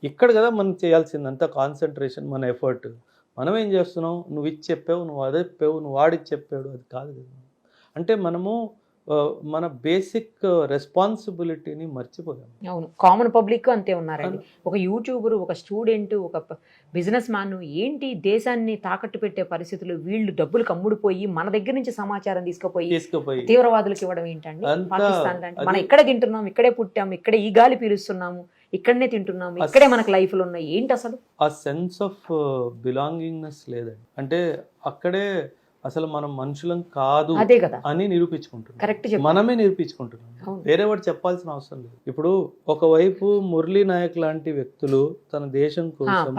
ఇక్కడ కదా మనం చేయాల్సింది అంతా కాన్సన్ట్రేషన్, మన ఎఫర్ట్. మనం ఏం చేస్తున్నాం? నువ్వు ఇది చెప్పావు, నువ్వు అదే చెప్పావు, నువ్వు వాడికి చెప్పాడు, అది కాదు కదా. అంటే మనము మన బేసిక్ రెస్పాన్సిబిలిటీని మర్చిపోయాం. అవును, కామన్ పబ్లిక్ అంతే ఉన్నారండి. ఒక యూట్యూబర్, ఒక స్టూడెంట్, ఒక బిజినెస్ మ్యాన్ ఏంటి దేశాన్ని తాకట్టు పెట్టే పరిస్థితులు, వీళ్ళు డబ్బులు కమ్ముడిపోయి మన దగ్గర నుంచి సమాచారం తీసుకుపోయి తీవ్రవాదులకు ఇవ్వడం ఏంటండి? పాకిస్తాన్ అంటే మనం ఇక్కడే తింటున్నాం, ఇక్కడే పుట్టాము, ఇక్కడే ఈ గాలి పీలుస్తున్నాము, ఇక్కడనే తింటున్నాము, ఇక్కడే మనకు లైఫ్లు ఉన్నాయి. ఏంటి అసలు ఆ సెన్స్ ఆఫ్ బిలాంగింగ్నెస్ లేదండి. అంటే అక్కడే అసలు మనం మనుషులం కాదు అని నిరూపించుకుంటున్నాం. కరెక్ట్, మనమే నిరూపించుకుంటున్నాం, వేరే వాడు చెప్పాల్సిన అవసరం లేదు. ఇప్పుడు ఒకవైపు మురళీ నాయక్ లాంటి వ్యక్తులు తన దేశం కోసం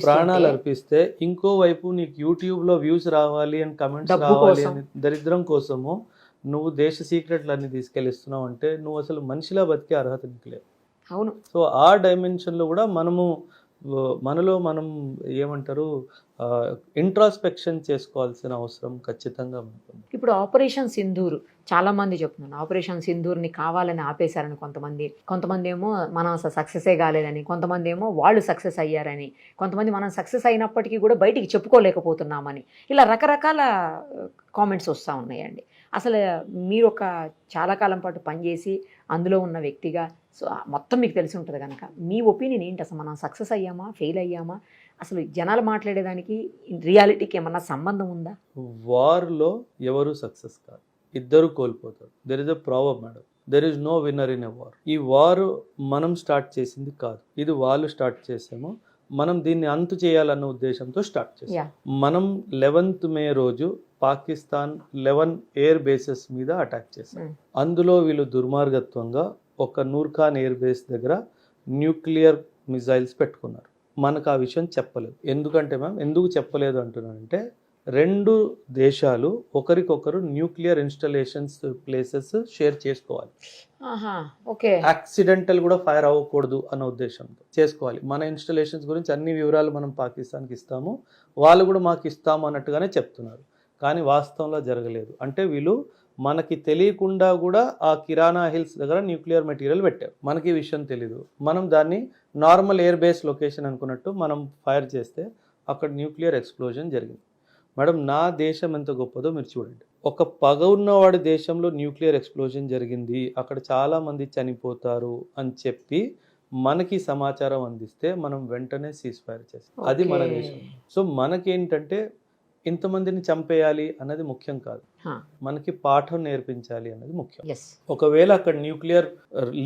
ప్రాణాలు అర్పిస్తే, ఇంకోవైపు నీకు యూట్యూబ్ లో వ్యూస్ రావాలి అని, కమెంట్స్ రావాలి అని, దరిద్రం కోసము నువ్వు దేశ సీక్రెట్లు అన్ని తీసుకెళ్ళిస్తున్నావు అంటే నువ్వు అసలు మనిషిలా బతికే అర్హత నీకు లేదు. అవును. సో ఆ డైమెన్షన్ లో కూడా మనలో మనం ఏమంటారు, ఇంట్రాస్పెక్షన్ చేసుకోవాల్సిన అవసరం ఖచ్చితంగా ఉంటుంది. ఇప్పుడు ఆపరేషన్ సింధూర్ చాలా మంది చెప్తున్నారు, ఆపరేషన్ సింధూర్ని కావాలని ఆపేశారని కొంతమంది ఏమో మనం సక్సెసే కాలేదని, కొంతమంది ఏమో వాళ్ళు సక్సెస్ అయ్యారని, కొంతమంది మనం సక్సెస్ అయినప్పటికీ కూడా బయటికి చెప్పుకోలేకపోతున్నామని, ఇలా రకరకాల కామెంట్స్ వస్తూ ఉన్నాయండి. అసలు మీరు ఒక చాలా కాలం పాటు పనిచేసి అందులో ఉన్న వ్యక్తిగా, సో మొత్తం మీకు తెలిసి ఉంటుంది కనుక మీ ఒపీనియన్ ఏంటి? అసలు మనం సక్సెస్ అయ్యామా, ఫెయిల్ అయ్యామా? అసలు జనాలు మాట్లాడేదానికి రియాలిటీకి ఏమన్నా సంబంధం ఉందా? వార్లో ఎవరు సక్సెస్ కాదు, ఇద్దరు కోల్పోతారు. There is a problem madam, there is no winner in a war. ఈ వార్ మనం స్టార్ట్ చేసింది కాదు, ఇది వాళ్ళు స్టార్ట్ చేసాము. మనం దీన్ని అంతు చేయాలన్న ఉద్దేశంతో స్టార్ట్ చేసాం. మనం 11th మే రోజు పాకిస్తాన్ 11 ఎయిర్ బేసెస్ మీద అటాక్ చేశాం. అందులో వీళ్ళు దుర్మార్గత్వంగా ఒక నూర్ఖాన్ ఎయిర్ బేస్ దగ్గర న్యూక్లియర్ మిజైల్స్ పెట్టుకున్నారు. మనకు ఆ విషయం చెప్పలేదు. ఎందుకంటే ఎందుకు చెప్పలేదు అంటున్నానంటే, రెండు దేశాలు ఒకరికొకరు న్యూక్లియర్ ఇన్స్టాలేషన్స్ ప్లేసెస్ షేర్ చేసుకోవాలి. యాక్సిడెంటల్ కూడా ఫైర్ అవ్వకూడదు అన్న ఉద్దేశంతో చేసుకోవాలి. మన ఇన్స్టాలేషన్స్ గురించి అన్ని వివరాలు మనం పాకిస్తాన్కి ఇస్తాము, వాళ్ళు కూడా మాకు ఇస్తాము అన్నట్టుగానే చెప్తున్నారు. కానీ వాస్తవంలో జరగలేదు. అంటే వీళ్ళు మనకి తెలియకుండా కూడా ఆ కిరాణా హిల్స్ దగ్గర న్యూక్లియర్ మెటీరియల్ పెట్టారు. మనకి ఈ విషయం తెలీదు. మనం దాన్ని నార్మల్ ఎయిర్ బేస్ లొకేషన్ అనుకున్నట్టు మనం ఫైర్ చేస్తే అక్కడ న్యూక్లియర్ ఎక్స్ప్లోజన్ జరిగింది. మేడం, నా దేశం ఎంత గొప్పదో మీరు చూడండి. ఒక పగ ఉన్నవాడి దేశంలో న్యూక్లియర్ ఎక్స్ప్లోజన్ జరిగింది, అక్కడ చాలా మంది చనిపోతారు అని చెప్పి మనకి సమాచారం అందిస్తే మనం వెంటనే సీజ్ ఫైర్ చేస్తాం. అది మన దేశం. సో మనకేంటంటే ఇంతమందిని చంపేయాలి అన్నది ముఖ్యం కాదు, మనకి పాఠం నేర్పించాలి అన్నది ముఖ్యం. ఒకవేళ అక్కడ న్యూక్లియర్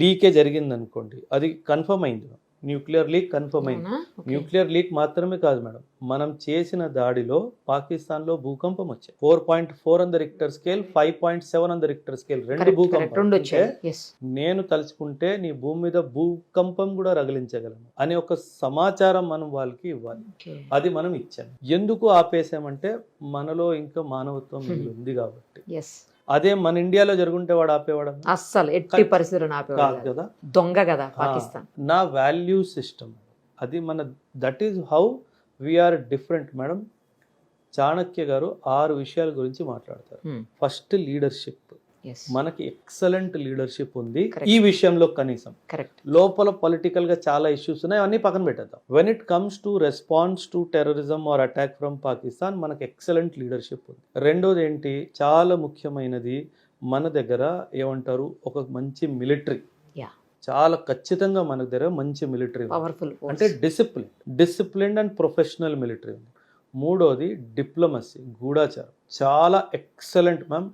లీకే జరిగింది అనుకోండి, అది కన్ఫర్మ్ అయింది, న్యూక్లియర్ లీక్ కన్ఫర్మ్ అయింది. న్యూక్లియర్ లీక్ మాత్రమే కాదు మేడం, మనం చేసిన దాడిలో పాకిస్తాన్లో భూకంపం వచ్చాయి. 4.4 on the Richter scale, 5.7 on the Richter scale, రెండు భూకంపం. నేను తలుచుకుంటే నీ భూమి మీద భూకంపం కూడా రగిలించగలను అనే ఒక సమాచారం మనం వాళ్ళకి ఇవ్వాలి. అది మనం ఇచ్చాం. ఎందుకు ఆపేసామంటే మనలో ఇంకా మానవత్వం ఉంది కాబట్టి. అదే మన ఇండియాలో జరుగుంటే వాడు ఆపేవాడు అస్సలు ఎట్టి పరిస్థితుల్లో ఆపేవాడు కదా, దొంగ కదా పాకిస్తాన్. నా వాల్యూ సిస్టమ్ అది మన, that is how we are different madam. Chanakya గారు 6 విషయాల గురించి మాట్లాడతారు. ఫస్ట్ లీడర్షిప్, ఎస్ మనకి ఎక్సలెంట్ లీడర్షిప్ ఉంది Correct. ఈ విషయంలో కనీసం. కరెక్ట్. లోపల పొలిటికల్ గా చాలా ఇష్యూస్ ఉన్నాయి, అన్ని పక్కన పెట్టేద్దాం. When it comes to response to terrorism or attack from Pakistan మనకి ఎక్సలెంట్ లీడర్షిప్ ఉంది. రెండోది ఏంటి, చాలా ముఖ్యమైనది, మన దగ్గర ఏమంటారు ఒక మంచి మిలిటరీ, Yeah. చాలా ఖచ్చితంగా మన దగ్గర మంచి మిలిటరీ, పవర్ఫుల్ అంటే డిసిప్లిన్ అండ్ ప్రొఫెషనల్ మిలిటరీ ఉంది. మూడోది డిప్లొమసీ, గూఢాచారం చాలా ఎక్సలెంట్ మ్యామ్.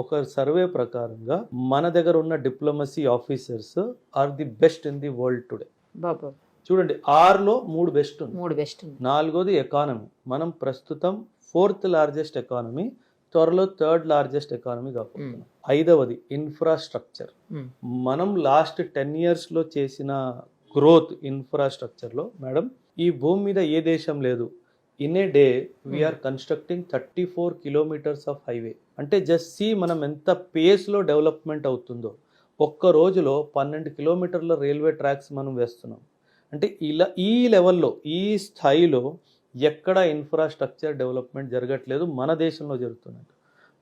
ఒక సర్వే ప్రకారంగా మన దగ్గర ఉన్న diplomacy officers are the best in the world today. బాబు చూడండి, 6లో 3 బెస్ట్ ఉంది. 3 బెస్ట్. నాలుగోది ఎకానమీ, మనం ప్రస్తుతం 4th లార్జెస్ట్ ఎకానమీ, త్వరలో 3rd లార్జెస్ట్ ఎకానమీ కాబోతున్నాం. ఐదవది ఇన్ఫ్రాస్ట్రక్చర్, మనం లాస్ట్ 10 yearsలో చేసిన గ్రోత్ ఇన్ఫ్రాస్ట్రక్చర్లో మేడం ఈ భూమి మీద ఏ దేశం లేదు. In a day we are constructing 34 kilometers of highway. అంటే జస్ట్ సి మనం ఎంత పేస్లో డెవలప్మెంట్ అవుతుందో. ఒక్క రోజులో 12 kilometerల రైల్వే ట్రాక్స్ మనం వేస్తున్నాం. అంటే ఇలా ఈ లెవెల్లో ఈ స్థాయిలో ఎక్కడ ఇన్ఫ్రాస్ట్రక్చర్ డెవలప్మెంట్ జరగట్లేదు, మన దేశంలో జరుగుతున్నట్టు.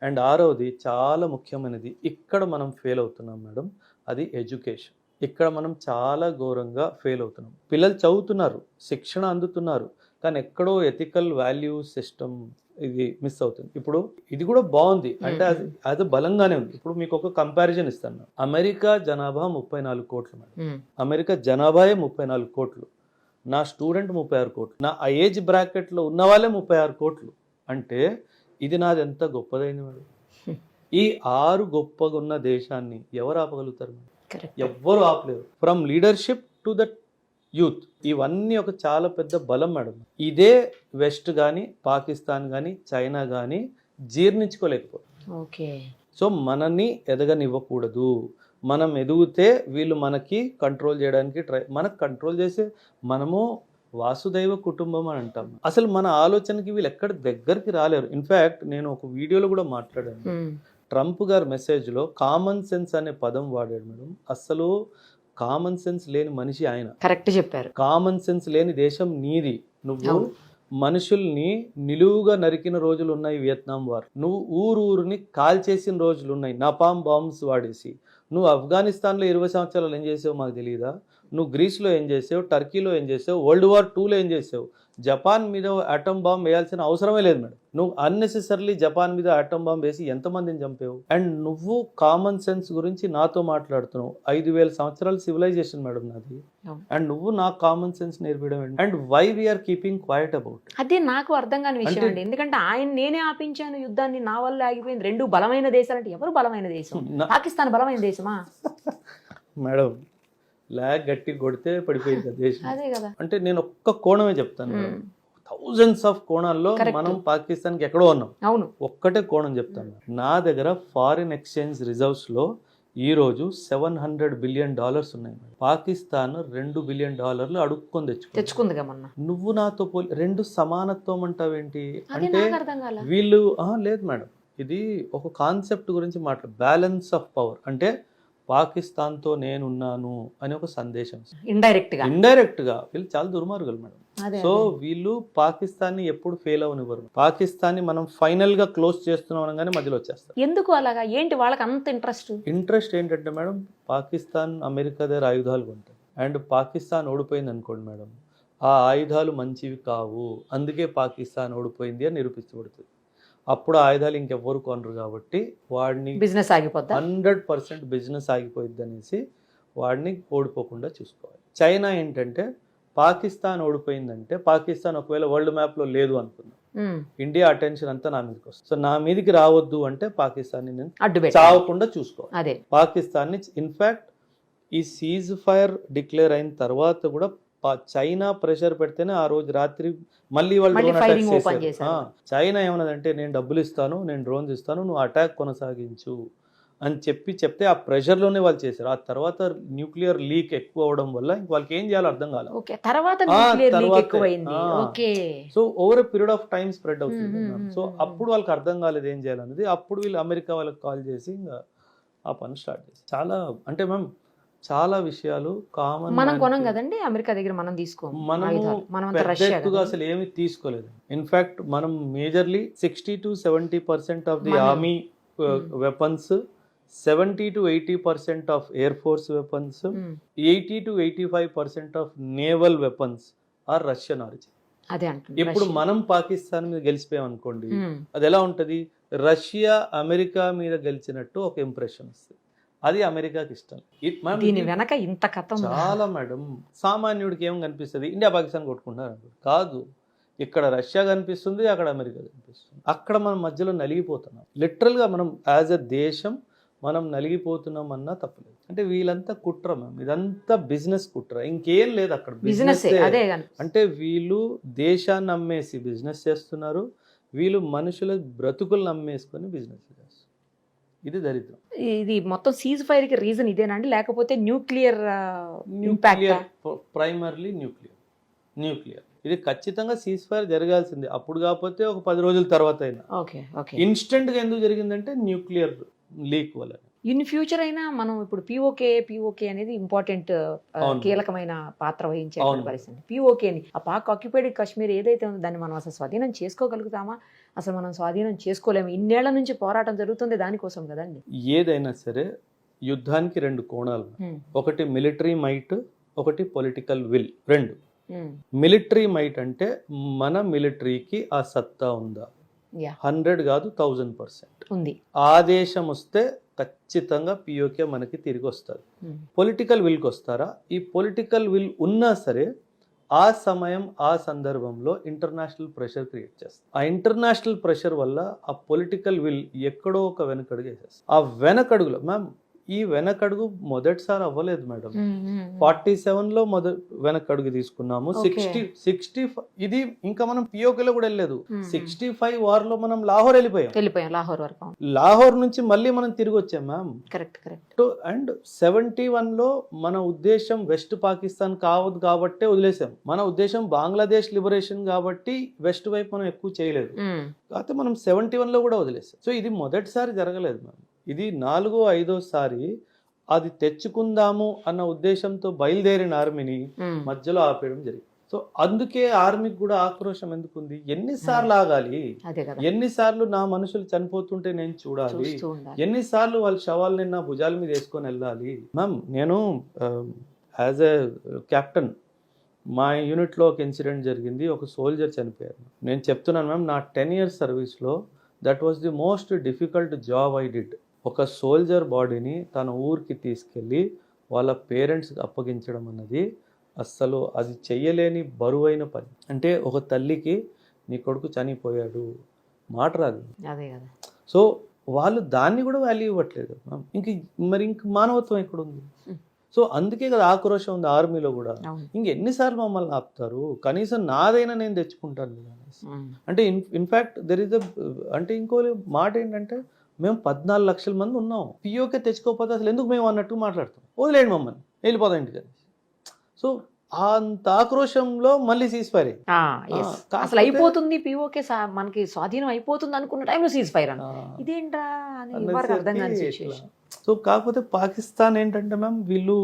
అండ్ ఆరవది చాలా ముఖ్యమైనది, ఇక్కడ మనం ఫెయిల్ అవుతున్నాం మేడం, అది ఎడ్యుకేషన్. ఇక్కడ మనం చాలా ఘోరంగా ఫెయిల్ అవుతున్నాం. పిల్లలు చదువుతున్నారు, శిక్షణ అందుతున్నారు, కానీ ఎక్కడో ఎథికల్ వాల్యూ సిస్టమ్ ఇది మిస్ అవుతుంది. ఇప్పుడు ఇది కూడా బాగుంది, అంటే అది బలంగానే ఉంది. ఇప్పుడు మీకు ఒక కంపారిజన్ ఇస్తాను. అమెరికా జనాభా 34 కోట్లు మేడం, అమెరికా జనాభాయే 34 కోట్లు, నా స్టూడెంట్ 36 కోట్లు, నా ఏజ్ బ్రాకెట్లో ఉన్న వాళ్ళే 36 కోట్లు. అంటే ఇది నాది ఎంత గొప్పదైంది మేడం. ఈ 6 గొప్పగా ఉన్న దేశాన్ని ఎవరు ఆపగలుగుతారు మేడం? ఎవ్వరు ఆపలేరు. From leadership to that youth, ఇవన్నీ ఒక చాలా పెద్ద బలం మేడం. ఇదే వెస్ట్ కానీ పాకిస్తాన్ కానీ చైనా కానీ జీర్ణించుకోలేకపోతుంది. ఓకే. సో మనని ఎదగనివ్వకూడదు, మనం ఎదిగితే వీళ్ళు మనకి కంట్రోల్ చేయడానికి మనకు కంట్రోల్ చేసే, మనము వాసుదైవ కుటుంబం అని అంటాం. అసలు మన ఆలోచనకి వీళ్ళు ఎక్కడ దగ్గరికి రాలేరు. ఇన్ఫ్యాక్ట్ నేను ఒక వీడియోలో కూడా మాట్లాడాను, ట్రంప్ గారి మెసేజ్లో కామన్ సెన్స్ అనే పదం వాడాడు మేడం. అసలు కామన్ సెన్స్ లేని మనిషి ఆయన. కరెక్ట్ చెప్పారు. కామన్ సెన్స్ లేని దేశం నీది. నువ్వు మనుషుల్ని నిలువుగా నరికిన రోజులు ఉన్నాయి వియత్నాం వార్, నువ్వు ఊరూరిని కాల్చేసిన రోజులు ఉన్నాయి నపామ్ బాంబ్స్ వాడేసి. నువ్వు ఆఫ్ఘనిస్తాన్లో 20 సంవత్సరాలు ఏం చేసావు మాకు తెలియదా? నువ్వు గ్రీస్లో ఏం చేసావు, టర్కీలో ఏం చేసావు, World War IIలో ఏం చేసావు? జపాన్ మీద ఆటం బాంబ్ వేయాల్సిన అవసరమే లేదు మేడం. నువ్వు అన్నెసెసరీలీ జపాన్ మీద ఆటం బాంబ్ వేసి ఎంతమందిని చంపావు? అండ్ నువ్వు కామన్ సెన్స్ గురించి నాతో మాట్లాడుతున్నావు. 5000 సంవత్సరాల సివిలైజేషన్ మేడం నాది, అండ్ నువ్వు నాకు కామన్ సెన్స్ నేర్పడం. And why we are keeping quiet about? అదే నాకు అర్థం కాని విషయం అండి. ఎందుకంటే నేనే ఆపించాను యుద్ధాన్ని, నా వల్ల ఆగిపోయింది. 2 బలమైన దేశాలు అంటే ఎవరు బలమైన దేశం? పాకిస్తాన్ బలమైన దేశమా మేడం? లాగ్ గట్టి కొడితే పడిపోయింది దేశం. అదే కదా. అంటే నేను ఒక్క కోణమే చెప్తాను, థౌజండ్స్ ఆఫ్ కోణాల్లో మనం పాకిస్తాన్కి ఎక్కడో ఉన్నాం. అవును, ఒక్కటే కోణం చెప్తాను. నా దగ్గర ఫారిన్ ఎక్స్చేంజ్ రిజర్వ్స్ లో ఈ రోజు $700 billion ఉన్నాయి. పాకిస్తాన్ $2 billion అడుక్కొని తెచ్చుకుందిగా మొన్న. నువ్వు నాతో పోలి 2 సమానత్వం అంటావేంటి? అంటే వీళ్ళు లేదు మేడం, ఇది ఒక కాన్సెప్ట్ గురించి బ్యాలెన్స్ ఆఫ్ పవర్. అంటే పాకిస్తాన్తో నేనున్నాను అని ఒక సందేశం. ఇండైరెక్ట్ గా వీళ్ళు చాలా దుర్మార్గులు మేడం. సో వీళ్ళు పాకిస్తాన్ని ఎప్పుడు ఫెయిల్ అవనివ్వరు. పాకిస్తాన్ని మనం ఫైనల్ గా క్లోజ్ చేస్తున్నాం అనగానే మధ్యలో వచ్చేస్తారు. ఎందుకు అలాగా? ఏంటి వాళ్ళకి అంత ఇంట్రెస్ట్ ఏంటంటే మేడం, పాకిస్తాన్ అమెరికా దగ్గర ఆయుధాలు కొంటాయి, అండ్ పాకిస్తాన్ ఓడిపోయింది అనుకోండి మేడం, ఆ ఆయుధాలు మంచివి కావు, అందుకే పాకిస్తాన్ ఓడిపోయింది అని నిరూపించబడుతుంది. అప్పుడు ఆయుధాలు ఇంకెవ్వరు కొనరు కాబట్టి వాడిని బిజినెస్ ఆగిపోద్ది, 100% బిజినెస్ ఆగిపోయింది అనేసి వాడిని ఓడిపోకుండా చూసుకోవాలి. చైనా ఏంటంటే పాకిస్తాన్ ఓడిపోయిందంటే, పాకిస్తాన్ ఒకవేళ వరల్డ్ మ్యాప్ లో లేదు అనుకుందాం, ఇండియా అటెన్షన్ అంతా నా మీదకి వస్తుంది. సో నా మీదకి రావద్దు అంటే పాకిస్తాన్ని నేను చావకుండా చూసుకోవాలి. పాకిస్తాన్ని ఇన్ఫాక్ట్ ఈ సీజ్ ఫైర్ డిక్లేర్ అయిన తర్వాత కూడా చైనా ప్రెషర్ పెడితేనే ఆ రోజు రాత్రి మళ్ళీ వాళ్ళు చైనా ఏమన్నదంటే, నేను డబ్బులు ఇస్తాను, నేను డ్రోన్స్ ఇస్తాను, నువ్వు అటాక్ కొనసాగించు అని చెప్తే ఆ ప్రెషర్లోనే వాళ్ళు చేశారు. ఆ తర్వాత న్యూక్లియర్ లీక్ ఎక్కువ అవడం వల్ల వాళ్ళకి ఏం చేయాలో అర్థం కాలేదు. So over a period of time spread అవుతుంది. సో అప్పుడు వాళ్ళకి అర్థం కాలేదు ఏం చేయాలనేది. అప్పుడు వీళ్ళు అమెరికా వాళ్ళకి కాల్ చేసి ఇంకా ఆ పని స్టార్ట్ చేసి, చాలా అంటే మ్యామ్ చాలా విషయాలు కామన్. మనం కొనం కదండి అమెరికా దగ్గర, మనం తీసుకోము. మనము అసలు ఏమి తీసుకోలేదు. ఇన్ఫాక్ట్ మనం majorly 60 to 70% of the army weapons 70 to 80% of air force weapons, 80 to 85% of naval weapons are Russian origin. అదే అంటుంది ఇప్పుడు మనం పాకిస్తాన్ మీద గెలిచిపోయాం అనుకోండి, అది ఎలా ఉంటది, రష్యా అమెరికా మీద గెలిచినట్టు ఒక ఇంప్రెషన్ వస్తుంది. అది అమెరికాకి ఇష్టం. దీని వెనక ఇంత కథ చాలా మేడం. సామాన్యుడికి ఏం కనిపిస్తుంది, ఇండియా పాకిస్తాన్ కొట్టుకుంటారు కాదు. ఇక్కడ రష్యా కనిపిస్తుంది, అక్కడ అమెరికా కనిపిస్తుంది. అక్కడ మనం మధ్యలో నలిగిపోతున్నాం. లిటరల్గా మనం యాజ్ ఎ దేశం మనం నలిగిపోతున్నాం అన్నా తప్పలేదు. అంటే వీళ్ళంతా కుట్ర మ్యామ్, ఇదంతా బిజినెస్ కుట్ర, ఇంకేం లేదు అక్కడ. బిజినెస్ అంటే వీళ్ళు దేశాన్ని అమ్మేసి బిజినెస్ చేస్తున్నారు, వీళ్ళు మనుషుల బ్రతుకులను అమ్మేసుకొని బిజినెస్ చేస్తారు. ఇది దరిద్రం. ఇది మొత్తం సీజ్ ఫైర్ కి రీజన్ ఇదేనండి, లేకపోతే న్యూక్లియర్ ప్రైమర్లీ న్యూక్లియర్ ఇది ఖచ్చితంగా సీజ్ ఫైర్ జరగాల్సిందే. అప్పుడు కాకపోతే ఒక 10 రోజుల తర్వాత అయినా. ఇన్స్టెంట్ గా ఎందుకు జరిగిందంటే న్యూక్లియర్ లీక్ వల్ల. ఇన్ ఫ్యూచర్ అయినా మనం ఇప్పుడు పిఓకే అనేది ఇంపార్టెంట్ కీలకమైన పాత్ర వహించే పరిస్థితి. పిఓకేని ఆ పాక్ ఆక్యుపైడ్ కాశ్మీర్ ఏదైతే ఉందో దాన్ని మనం అసలు స్వాధీనం చేసుకోగలుగుతామా? అసలు మనం స్వాధీనం చేసుకోలేము. ఇన్నేళ్ల నుంచి పోరాటం జరుగుతుంది దానికోసం కదండి. ఏదైనా సరే యుద్ధానికి 2 కోణాలు, ఒకటి మిలిటరీ మైట్, ఒకటి పొలిటికల్ విల్. 2 మిలిటరీ మైట్ అంటే మన మిలిటరీకి ఆ సత్తా ఉందా, 100 కాదు 1000% ఉంది. ఆదేశం వస్తే ఖచ్చితంగా పిఓకే మనకి తిరిగి వస్తుంది. పొలిటికల్ విల్కి వస్తారా? ఈ పొలిటికల్ విల్ ఉన్నా సరే ఆ సమయం ఆ సందర్భంలో ఇంటర్నేషనల్ ప్రెషర్ క్రియేట్ చేస్తారు. ఆ ఇంటర్నేషనల్ ప్రెషర్ వల్ల ఆ పొలిటికల్ విల్ ఎక్కడో ఒక వెనకడుగు వేసేస్తారు. ఆ వెనకడుగులో మ్యామ్, ఈ వెనకడుగు మొదటిసారి అవ్వలేదు మేడం. 47లో వెనకడుగు తీసుకున్నాము. 60 ఇది ఇంకా మనం పిఓకేలో కూడా వెళ్ళలేదు. 65 వార్లో మనం లాహోర్ వెళ్ళిపోయాం. లాహోర్ నుంచి మళ్ళీ మనం తిరిగి వచ్చాం మ్యామ్. కరెక్ట్. అండ్ 71లో మన ఉద్దేశం వెస్ట్ పాకిస్తాన్ కావద్దు కాబట్టే వదిలేసాం. మన ఉద్దేశం బంగ్లాదేశ్ లిబరేషన్ కాబట్టి వెస్ట్ వైపు మనం ఎక్కువ చేయలేదు. కాకపోతే మనం 71లో కూడా వదిలేసాం. సో ఇది మొదటిసారి జరగలేదు మ్యామ్. ఇది 4వ 5వ సారి అది తెచ్చుకుందాము అన్న ఉద్దేశంతో బయలుదేరిన ఆర్మీని మధ్యలో ఆపేయడం జరిగింది. సో అందుకే ఆర్మీకి కూడా ఆక్రోశం ఎందుకుంది. ఎన్నిసార్లు ఆగాలి, ఎన్నిసార్లు నా మనుషులు చనిపోతుంటే నేను చూడాలి, ఎన్నిసార్లు వాళ్ళ శవాల్ని నా భుజాల మీద వేసుకొని వెళ్ళాలి. మ్యామ్ నేను యాజ్ ఎ కెప్టెన్ మా యూనిట్లో ఒక ఇన్సిడెంట్ జరిగింది. ఒక సోల్జర్ చనిపోయారు. నేను చెప్తున్నాను మ్యామ్, నా 10 years సర్వీస్లో that was the most difficult job I did. ఒక సోల్జర్ బాడీని తన ఊరికి తీసుకెళ్ళి వాళ్ళ పేరెంట్స్కి అప్పగించడం అన్నది అస్సలు అది చెయ్యలేని బరువైన పని. అంటే ఒక తల్లికి నీ కొడుకు చనిపోయాడు మాట రాదు. సో వాళ్ళు దాన్ని కూడా వాల్యూ ఇవ్వట్లేదు. ఇంక మానవత్వం ఎక్కడుంది? సో అందుకే కదా ఆక్రోశం ఉంది ఆర్మీలో కూడా. ఇంకెన్నిసార్లు మమ్మల్ని ఆపుతారు, కనీసం నాదైనా నేను తెచ్చుకుంటాను అనేసి. అంటే ఇన్ఫ్యాక్ట్ దెర్ ఇస్ అంటే ఇంకో మాట ఏంటంటే, మేము 14 లక్షల మంది ఉన్నాం, పిఓకే తెచ్చుకోకపోతే అసలు ఎందుకు మేము అన్నట్టు మాట్లాడతాం. వదిలేండి మమ్మల్ని, వెళ్ళిపోతాం ఇంటికి. సో అంత ఆక్రోశంలో మళ్ళీ సీజ్ ఫైర్ అసలు అయిపోతుంది. పిఓకే మనకి స్వాధీనం అయిపోతుంది అనుకున్న టైంలో సీజ్ ఫైర్ ఇదేంటా అర్థం కాని సిచ్యువేషన్. సో కాకపోతే పాకిస్తాన్ ఏంటంటే మ్యామ్, వీళ్ళు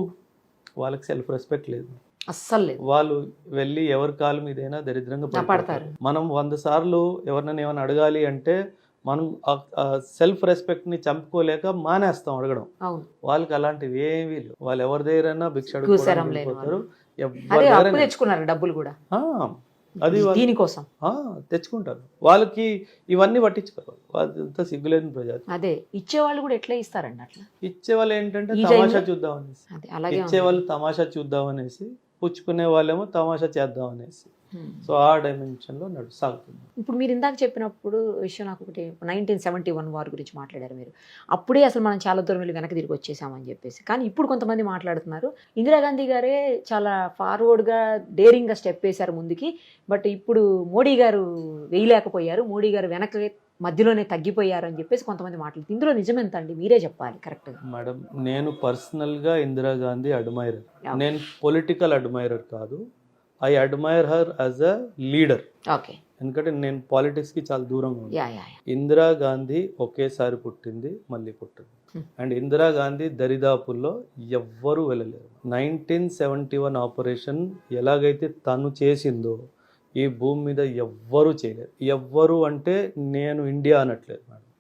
వాళ్ళకి సెల్ఫ్ రెస్పెక్ట్ లేదు అస్సలు లేదు. వాళ్ళు వెళ్ళి ఎవరి కాలు మీదైనా దరిద్రంగా పడతారు. మనం 100 సార్లు ఎవరినైనా ఏమైనా అడగాలి అంటే మనం సెల్ఫ్ రెస్పెక్ట్ ని చంపుకోలేక మానేస్తాం అడగడం. వాళ్ళకి అలాంటివి ఏమీ లేవు. వాళ్ళు ఎవరి దగ్గరైనా భిక్ష అడుగుతారు, తెచ్చుకున్నారు డబ్బులు కూడా అది దీనికోసం తెచ్చుకుంటారు. వాళ్ళకి ఇవన్నీ పట్టించుకోరు. వాళ్ళంతా సిగ్గులేని ప్రజలు. అదే ఇచ్చేవాళ్ళు కూడా ఎట్లా ఇస్తారండి? అట్లా ఇచ్చేవాళ్ళు ఏంటంటే తమాషా చూద్దాం అనేసి, ఇచ్చేవాళ్ళు తమాషా చూద్దాం అనేసి, పుచ్చుకునే వాళ్ళేమో తమాషా చేద్దాం అనేసి. సో ఆ డైమెన్షన్లో సాగుతుంది. ఇప్పుడు మీరు ఇందాక చెప్పినప్పుడు విషయం నాకు ఒకటి, 1971 వార్ గురించి మాట్లాడారు మీరు. అప్పుడే అసలు మనం చాలా దూరం వెళ్ళి వెనక్కి తిరిగి వచ్చేసామని చెప్పేసి. కానీ ఇప్పుడు కొంతమంది మాట్లాడుతున్నారు, ఇందిరాగాంధీ గారే చాలా ఫార్వర్డ్గా డేరింగ్గా స్టెప్ వేశారు ముందుకి, బట్ ఇప్పుడు మోడీ గారు వేయలేకపోయారు, మోడీ గారు వెనక్కి మధ్యలోనే తగ్గిపోయారు అని చెప్పేసి కొంతమంది మాట్లాడుతుంది. ఇందులో నిజమెంత అండి? మీరే చెప్పాలి కరెక్ట్గా. మేడం, నేను పర్సనల్గా ఇందిరాగాంధీ అడ్మైరర్. నేను పొలిటికల్ అడ్మైరర్ కాదు. I admire her as a leader. ఎందుకంటే నేను పాలిటిక్స్కి చాలా దూరంగా ఉన్నాను. ఇందిరాగాంధీ ఒకేసారి పుట్టింది, మళ్ళీ పుట్టింది. అండ్ ఇందిరాగాంధీ దరిదాపుల్లో ఎవ్వరూ వెళ్ళలేరు. 1971 ఆపరేషన్ ఎలాగైతే తను చేసిందో ఈ భూమి మీద ఎవ్వరూ చేయలేరు. ఎవ్వరు అంటే నేను ఇండియా అనట్లేదు మేడం,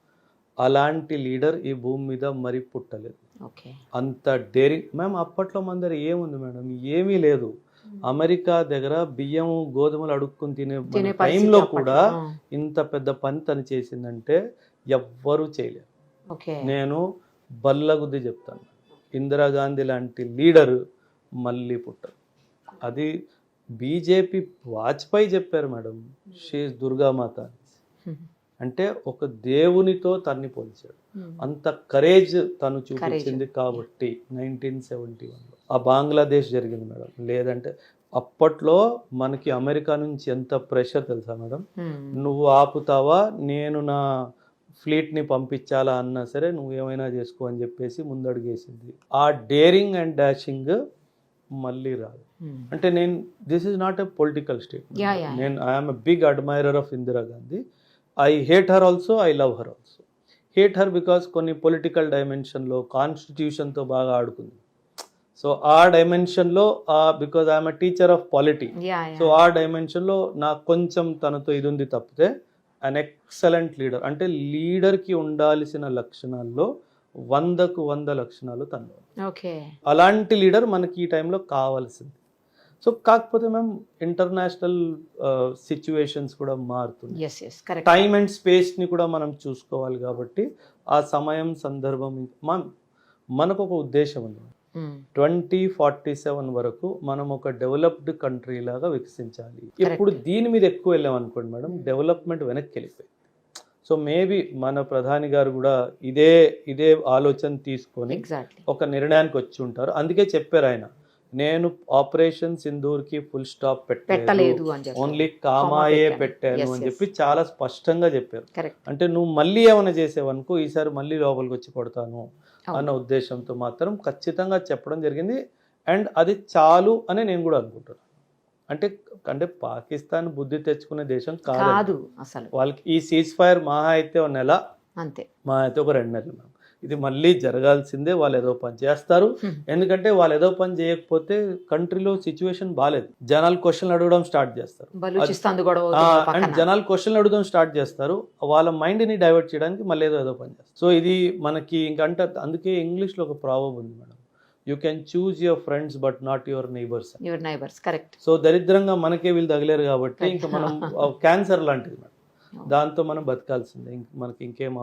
అలాంటి లీడర్ ఈ భూమి మీద మరి పుట్టలేదు. ఓకే. అంత డేరింగ్ మ్యామ్. అప్పట్లో మన దగ్గర ఏముంది మేడం? ఏమీ లేదు. అమెరికా దగ్గర బియ్యం గోధుమలు అడుక్కుని తినే టైంలో కూడా ఇంత పెద్ద పని తను చేసిందంటే ఎవ్వరూ చేయలేరు. ఓకే. నేను బల్లగుద్ది చెప్తాను, ఇందిరాగాంధీ లాంటి లీడర్ మళ్ళీ పుట్టరు. అది బీజేపీ వాజ్పేయి చెప్పారు మేడం, షీఈ్ దుర్గామాత అంటే ఒక దేవునితో తన్ని పోల్చాడు. అంత కరేజ్ తను చూపించింది కాబట్టి 1971లో ఆ బంగ్లాదేశ్ జరిగింది మేడం. లేదంటే అప్పట్లో మనకి అమెరికా నుంచి ఎంత ప్రెషర్ తెలుసా మేడం? నువ్వు ఆపుతావా, నేను నా ఫ్లీట్ని పంపించాలా అన్నా సరే నువ్వు ఏమైనా చేసుకో అని చెప్పేసి ముందడుగేసింది. ఆ డేరింగ్ అండ్ డాషింగ్ మళ్ళీ రాదు. అంటే నేను this is not a political statement. నేను I'm a big admirer of Indira Gandhi. I hate her also, I love her also. Hate her because కొన్ని పొలిటికల్ డైమెన్షన్లో కాన్స్టిట్యూషన్తో బాగా ఆడుకుంది. సో ఆ డైమెన్షన్లో because I'm a teacher of polity, so ఆ డైమెన్షన్లో నాకు కొంచెం తనతో ఇది ఉంది. తప్పితే అన్ ఎక్సలెంట్ లీడర్ అంటే లీడర్కి ఉండాల్సిన లక్షణాల్లో 100కు 100 లక్షణాలు తనలో. ఓకే. అలాంటి లీడర్ మనకి ఈ టైంలో కావాల్సింది. సో కాకపోతే మేము ఇంటర్నేషనల్ సిచ్యువేషన్స్ కూడా మారుతుంది. టైం అండ్ స్పేస్ని కూడా మనం చూసుకోవాలి. కాబట్టి ఆ సమయం సందర్భం మనకు ఒక ఉద్దేశం ఉంది. 2047 వరకు మనం ఒక డెవలప్డ్ కంట్రీ లాగా వికసించాలి. ఇప్పుడు దీని మీద ఎక్కువ వెళ్ళాం అనుకోండి మేడం, డెవలప్మెంట్ వెనక్కి వెళ్ళిపోయింది. సో మేబీ మన ప్రధాని గారు కూడా ఇదే ఆలోచన తీసుకొని ఒక నిర్ణయానికి వచ్చి ఉంటారు. అందుకే చెప్పారు ఆయన, నేను ఆపరేషన్ సింధూర్కి ఫుల్ స్టాప్ పెట్టలేదు, ఓన్లీ కామాయే పెట్టాను అని చెప్పి చాలా స్పష్టంగా చెప్పారు. అంటే నువ్వు మళ్ళీ ఏమైనా చేసేవనుకో ఈసారి మళ్ళీ లోపలికి వచ్చి కొడతాను అన్న ఉద్దేశంతో మాత్రం ఖచ్చితంగా చెప్పడం జరిగింది. అండ్ అది చాలు అని నేను కూడా అనుకుంటున్నాను. అంటే పాకిస్తాన్ బుద్ధి తెచ్చుకునే దేశం కాదు అసలు. వాళ్ళకి ఈ సీజ్ ఫైర్ మహా అయితే 1 నెల, అంతే, మహా అయితే ఒక 2 నెలలు. ఇది మళ్ళీ జరగాల్సిందే. వాళ్ళు ఏదో పని చేస్తారు. ఎందుకంటే వాళ్ళు ఏదో పని చేయకపోతే కంట్రీలో సిచ్యువేషన్ బాగాలేదు. జనాలు క్వశ్చన్లు అడగడం స్టార్ట్ చేస్తారు. అండ్ జనాలు క్వశ్చన్లు అడగడం స్టార్ట్ చేస్తారు. వాళ్ళ మైండ్ని డైవర్ట్ చేయడానికి మళ్ళీ ఏదో పని చేస్తారు. సో ఇది మనకి ఇంకంటే అందుకే ఇంగ్లీష్లో ఒక ప్రావర్బ్ ఉంది madam, you can choose your friends but not your neighbours. Correct. So దరిద్రంగా మనకే వీళ్ళు తగిలేరు కాబట్టి ఇంకా మనం క్యాన్సర్ లాంటిది మేడం, దాంతో మనం బతకాల్సిందే. మనకి ఇంకేం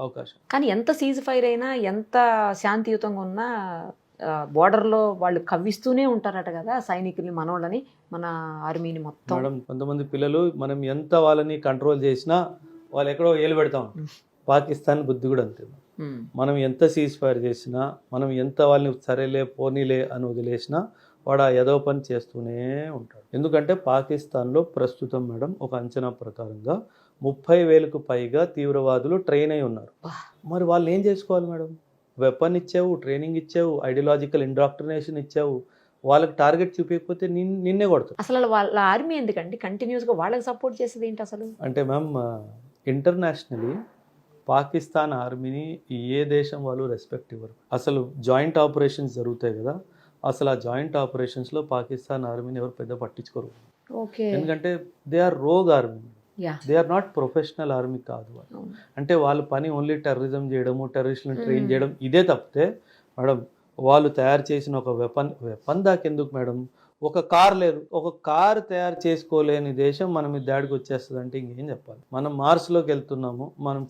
అవకాశం. కానీ ఎంత సీజ్ ఫైర్ అయినా, ఎంత శాంతియుతంగా ఉన్నా బోర్డర్లో వాళ్ళు కవ్విస్తూనే ఉంటారట కదా సైనికుల్ని, మనోళ్ళని, మన ఆర్మీని మొత్తం. మేడం కొంతమంది పిల్లలు మనం ఎంత వాళ్ళని కంట్రోల్ చేసినా వాళ్ళు ఎక్కడో ఏలు పెడతాం. పాకిస్తాన్ బుద్ధి కూడా అంతే. మనం ఎంత సీజ్ ఫైర్ చేసినా, మనం ఎంత వాళ్ళని సరేలే పోనీలే అని వదిలేసినా వాడు ఆ ఏదో పని చేస్తూనే ఉంటాడు. ఎందుకంటే పాకిస్తాన్లో ప్రస్తుతం మేడం ఒక అంచనా ప్రకారంగా 30,000కు పైగా తీవ్రవాదులు ట్రైన్ అయి ఉన్నారు. మరి వాళ్ళు ఏం చేసుకోవాలి మేడం? వెపన్ ఇచ్చావు, ట్రైనింగ్ ఇచ్చావు, ఐడియాలజికల్ ఇండాక్ట్రినేషన్ ఇచ్చావు, వాళ్ళకి టార్గెట్ చూపించకపోతే నిన్నే కొడతారు. అసలు వాళ్ళ ఆర్మీ ఎందుకంటే కంటిన్యూస్గా వాళ్ళకి సపోర్ట్ చేసేది ఏంటి అసలు? అంటే మ్యామ్ ఇంటర్నేషనలీ పాకిస్తాన్ ఆర్మీని ఏ దేశం వాళ్ళు రెస్పెక్ట్ ఇవ్వరు. అసలు జాయింట్ ఆపరేషన్స్ జరుగుతాయి కదా, అసలు ఆ జాయింట్ ఆపరేషన్స్లో పాకిస్తాన్ ఆర్మీని ఎవరు పెద్ద పట్టించుకోరు. ఎందుకంటే they are rogue army, they are not professional army కాదు వాళ్ళు. అంటే వాళ్ళ పని ఓన్లీ టెర్రరిజం చేయడము, టెర్రరిస్టులను ట్రైన్ చేయడం, ఇదే తప్పితే మేడం వాళ్ళు తయారు చేసిన ఒక వెపన్ దాకెందుకు మేడం? ఒక కార్ లేదు, ఒక కార్ తయారు చేసుకోలేని దేశం మన మీద దాడికి వచ్చేస్తుంది అంటే ఇంకేం చెప్పాలి? మనం మార్స్లోకి వెళ్తున్నాము, మనం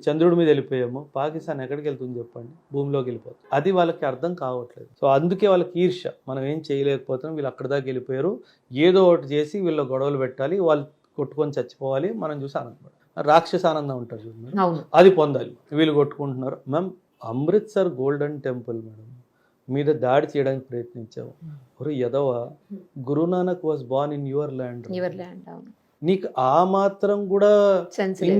చంద్రుడి మీద వెళ్ళిపోయాము, పాకిస్తాన్ ఎక్కడికి వెళ్తుంది చెప్పండి? భూమిలోకి వెళ్ళిపోతుంది. అది వాళ్ళకి అర్థం కావట్లేదు. సో అందుకే వాళ్ళకి ఈర్ష్య, మనం ఏం చేయలేకపోతున్నాం, వీళ్ళు అక్కడ దాకా వెళ్ళిపోయారు, ఏదో ఒకటి చేసి వీళ్ళు గొడవలు పెట్టాలి, వాళ్ళు కొట్టుకొని చచ్చిపోవాలి, మనం చూసి ఆనందపడాలి. రాక్షస ఆనందం ఉంటారు చూడండి, అది పొందాలి. వీళ్ళు కొట్టుకుంటున్నారు. Ma'am Amritsar golden temple madam మీద దాడి చేయడానికి ప్రయత్నించావు. ఒరే యదవ, Guru Nanak was born in your land. నీకు ఆ మాత్రం కూడా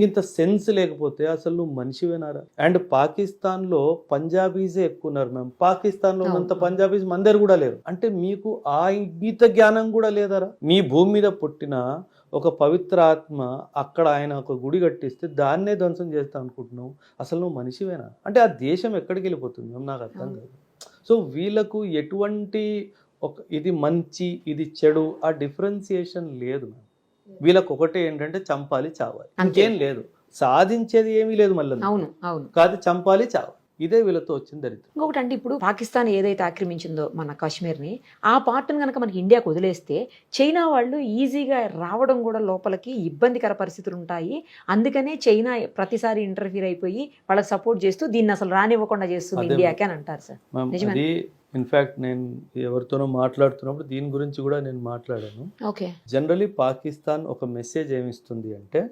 ఇంత సెన్స్ లేకపోతే అసలు నువ్వు మనిషివేనారా? అండ్ పాకిస్తాన్లో పంజాబీసే ఎక్కువ ఉన్నారు మ్యామ్. పాకిస్తాన్లో ఉన్నంత పంజాబీస్ మన దగ్గర కూడా లేరు. అంటే మీకు ఆ గీత జ్ఞానం కూడా లేదరా? మీ భూమి మీద పుట్టిన ఒక పవిత్ర ఆత్మ అక్కడ ఆయన ఒక గుడి కట్టిస్తే దాన్నే ధ్వంసం చేస్తా అనుకుంటున్నావు. అసలు నువ్వు మనిషివేనా? అంటే ఆ దేశం ఎక్కడికి వెళ్ళిపోతుంది మ్యామ్, నాకు అర్థం కాదు. సో వీళ్ళకు ఎటువంటి ఇది మంచి ఇది చెడు ఆ డిఫరెన్సియేషన్ లేదు మ్యామ్. వీళ్ళకి ఒకటే ఏంటంటే చంపాలి చావాలి, ఇంకేం లేదు. సాధించేది ఏమీ లేదు మళ్ళీ. అవును అవును. కాదు, చంపాలి, చావు, ఇదే వీళ్ళతో వచ్చిన దరిద్రం. ఇంకొకటి అంటే ఇప్పుడు పాకిస్తాన్ ఏదైతే ఆక్రమించిందో మన కాశ్మీర్ని, ఆ పార్ట్ని కనుక మనకి ఇండియాకు వదిలేస్తే చైనా వాళ్ళు ఈజీగా రావడం కూడా లోపలికి ఇబ్బందికర పరిస్థితులు ఉంటాయి. అందుకనే చైనా ప్రతిసారి ఇంటర్ఫీర్ అయిపోయి వాళ్ళకి సపోర్ట్ చేస్తూ దీన్ని అసలు రానివ్వకుండా చేస్తుంది అదే ఇండియాకి అని అంటారు సార్. నిజమే. అది ఇన్ఫ్యాక్ట్ నేను ఎవరితోనో మాట్లాడుతున్నప్పుడు దీని గురించి కూడా నేను మాట్లాడాను. ఓకే. జనరలీ పాకిస్తాన్ ఒక మెసేజ్ ఏమిస్తుంది అంటే,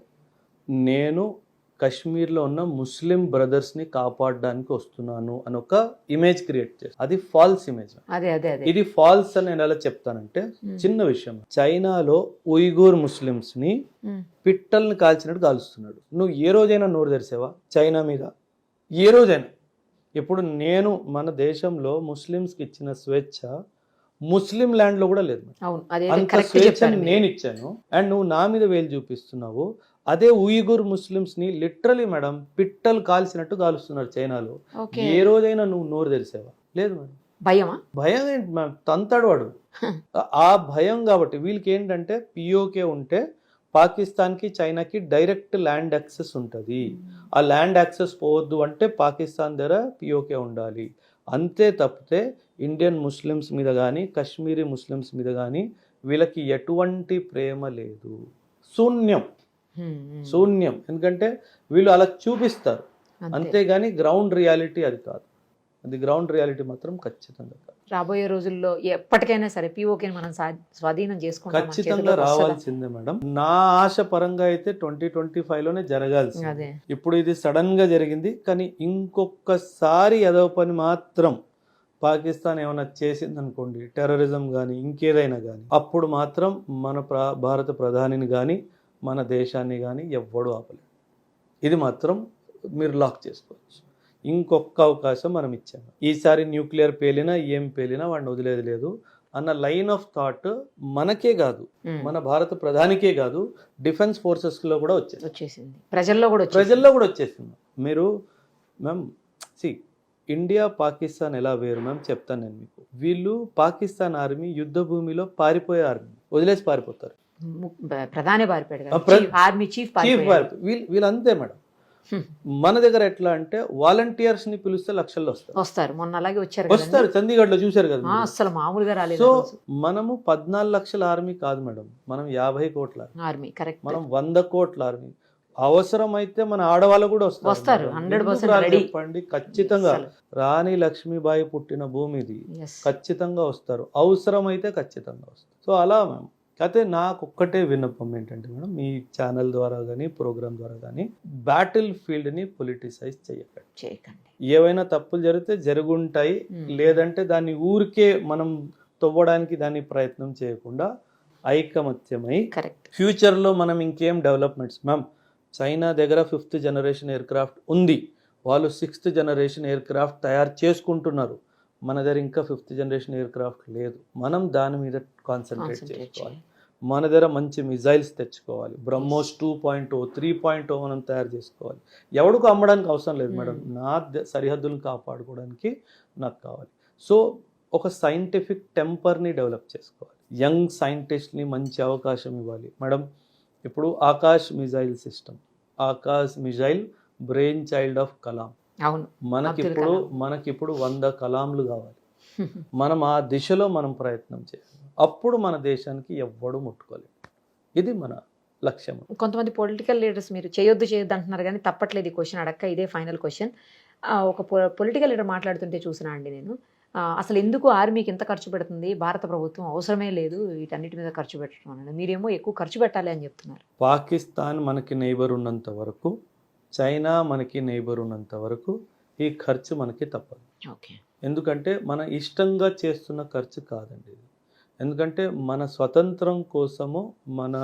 నేను కశ్మీర్లో ఉన్న ముస్లిం బ్రదర్స్ని కాపాడడానికి వస్తున్నాను అని ఒక ఇమేజ్ క్రియేట్ చేస్తాను. అది ఫాల్స్ ఇమేజ్. అదే అదే అదే. ఇది ఫాల్స్ అని నేను ఎలా చెప్తానంటే, చిన్న విషయం, చైనాలో ఉయిగూర్ ముస్లిమ్స్ని పిట్టల్ని కాల్చినట్టు కాలుస్తున్నాడు. నువ్వు ఏ రోజైనా నోరు తెరిసావా చైనా మీద? ఏ రోజైనా? ఇప్పుడు నేను మన దేశంలో ముస్లిమ్స్కి ఇచ్చిన స్వేచ్ఛ ముస్లిం ల్యాండ్లో కూడా లేదు. అంత స్వేచ్ఛని నేను ఇచ్చాను, అండ్ నువ్వు నా మీద వేలు చూపిస్తున్నావు. అదే ఉయిగూర్ ముస్లిమ్స్ని లిటరలీ మేడం పిట్టలు కాల్చినట్టు కాలుస్తున్నారు చైనాలో. ఏ రోజైనా నువ్వు నోరు తెరిసావా? లేదు మేడం. భయమా? భయం ఏంటి మ్యామ్, తంతాడు వాడు. ఆ భయం కాబట్టి వీళ్ళకి ఏంటంటే, పిఓకే ఉంటే పాకిస్తాన్కి చైనాకి డైరెక్ట్ ల్యాండ్ యాక్సెస్ ఉంటుంది. ఆ ల్యాండ్ యాక్సెస్ పోవద్దు అంటే పాకిస్తాన్ దగ్గర పిఓకే ఉండాలి. అంతే తప్పితే ఇండియన్ ముస్లిమ్స్ మీద కానీ కాశ్మీరీ ముస్లిమ్స్ మీద కానీ వీళ్ళకి ఎటువంటి ప్రేమ లేదు. శూన్యం. ఎందుకంటే వీళ్ళు అలా చూపిస్తారు, అంతేగాని గ్రౌండ్ రియాలిటీ అది కాదు. అది గ్రౌండ్ రియాలిటీ మాత్రం ఖచ్చితంగా కాదు. రాబోయే రోజుల్లో ఎప్పటికైనా సరే పిఓకే మనం స్వాధీనం చేసుకుంటాం, ఖచ్చితంగా రావాల్సిందే మేడం. నా ఆశ పరంగా అయితే 2025లోనే జరగాల్సింది. ఇప్పుడు ఇది సడన్ గా జరిగింది, కానీ ఇంకొకసారి ఏదో పని మాత్రం పాకిస్తాన్ ఏమైనా చేసింది అనుకోండి, టెర్రరిజం కానీ ఇంకేదైనా కానీ, అప్పుడు మాత్రం మన భారత ప్రధానిని కానీ మన దేశాన్ని కానీ ఎవ్వడు ఆపలేదు. ఇది మాత్రం మీరు లాక్ చేసుకోవచ్చు. ఇంకొక అవకాశం మనం ఇచ్చాము. ఈసారి న్యూక్లియర్ పేలినా ఏం పేలినా వాడిని వదిలేది లేదు అన్న లైన్ ఆఫ్ థాట్ మనకే కాదు, మన భారత ప్రధానికే కాదు, డిఫెన్స్ ఫోర్సెస్ లో కూడా వచ్చేసింది, ప్రజల్లో కూడా వచ్చేసింది. మీరు మ్యామ్ ఇండియా పాకిస్తాన్ ఎలా వేరు మ్యామ్ చెప్తాను నేను మీకు. వీళ్ళు పాకిస్తాన్ ఆర్మీ యుద్ధ భూమిలో పారిపోయే ఆర్మీ, వదిలేసి పారిపోతారు. ప్రధాని పారిపోయాడు, ఆర్మీ చీఫ్ వీళ్ళంతే మేడం. మన దగ్గర ఎట్లా అంటే వాలంటీర్స్ ని పిలిస్తే లక్షల్లో వస్తారు. మొన్న అలాగే వస్తారు, చండీగఢ్ లో చూశారు కదా, అసలు మామూలుగా రాలేదు. సో మనము 14 లక్షల ఆర్మీ కాదు మేడం, మనం 50 కోట్ల ఆర్మీ, కరెక్ట్. మనం 100 కోట్ల ఆర్మీ. అవసరమైతే మన ఆడవాళ్ళు కూడా వస్తారు. 100% చెప్పండి, ఖచ్చితంగా రాణి లక్ష్మీబాయి పుట్టిన భూమి ఇది, ఖచ్చితంగా వస్తారు. అవసరమైతే ఖచ్చితంగా వస్తారు. సో అలా మేము అయితే నాకు ఒక్కటే విన్నపం ఏంటంటే మేడం, మీ ఛానల్ ద్వారా కానీ ప్రోగ్రామ్ ద్వారా కానీ బ్యాటిల్ ఫీల్డ్ని పొలిటిసైజ్ చేయకండి. ఏవైనా తప్పులు జరిగితే జరుగుంటాయి, లేదంటే దాన్ని ఊరికే మనం తవ్వడానికి దాన్ని ప్రయత్నం చేయకుండా ఐకమత్యమై ఫ్యూచర్లో మనం ఇంకేం డెవలప్మెంట్స్ మ్యామ్, చైనా దగ్గర 5th జనరేషన్ ఎయిర్ క్రాఫ్ట్ ఉంది, వాళ్ళు 6th జనరేషన్ ఎయిర్ క్రాఫ్ట్ తయారు చేసుకుంటున్నారు. మన దగ్గర ఇంకా 5th జనరేషన్ ఎయిర్ క్రాఫ్ట్ లేదు. మనం దాని మీద కాన్సన్ట్రేట్ చేసుకోవాలి. మన దగ్గర మంచి మిజైల్స్ తెచ్చుకోవాలి. బ్రహ్మోస్ 2.0 3.0 మనం తయారు చేసుకోవాలి. ఎవడికి అమ్మడానికి అవసరం లేదు మేడం, నా సరిహద్దులను కాపాడుకోవడానికి నాకు కావాలి. సో ఒక సైంటిఫిక్ టెంపర్ని డెవలప్ చేసుకోవాలి. యంగ్ సైంటిస్ట్ని మంచి అవకాశం ఇవ్వాలి మేడం. ఇప్పుడు Akash missile system, Akash missile brain child of Kalam. మనకిప్పుడు 100 కలాంలు కావాలి. మనం ఆ దిశలో మనం ప్రయత్నం చేయాలి. అప్పుడు మన దేశానికి ఎవ్వడు ముట్టుకోలేదు. ఇది మన లక్ష్యం. కొంతమంది పొలిటికల్ లీడర్స్ మీరు చేయొద్దు అంటున్నారు కానీ తప్పట్లేదు ఈ క్వశ్చన్ అడక్క. ఇదే ఫైనల్ క్వశ్చన్. ఒక పొలిటికల్ లీడర్ మాట్లాడుతుంటే చూసినా అండి నేను, అసలు ఎందుకు ఆర్మీకి ఎంత ఖర్చు పెడుతుంది భారత ప్రభుత్వం, అవసరమే లేదు వీటన్నిటి మీద ఖర్చు పెట్టడం అని, మీరేమో ఎక్కువ ఖర్చు పెట్టాలి అని చెప్తున్నారు. పాకిస్తాన్ మనకి నైబర్ ఉన్నంత వరకు, చైనా మనకి నైబర్ ఉన్నంత వరకు ఈ ఖర్చు మనకి తప్పదు. ఎందుకంటే మన ఇష్టంగా చేస్తున్న ఖర్చు కాదండి ఇది. ఎందుకంటే మన స్వతంత్రం కోసము, మన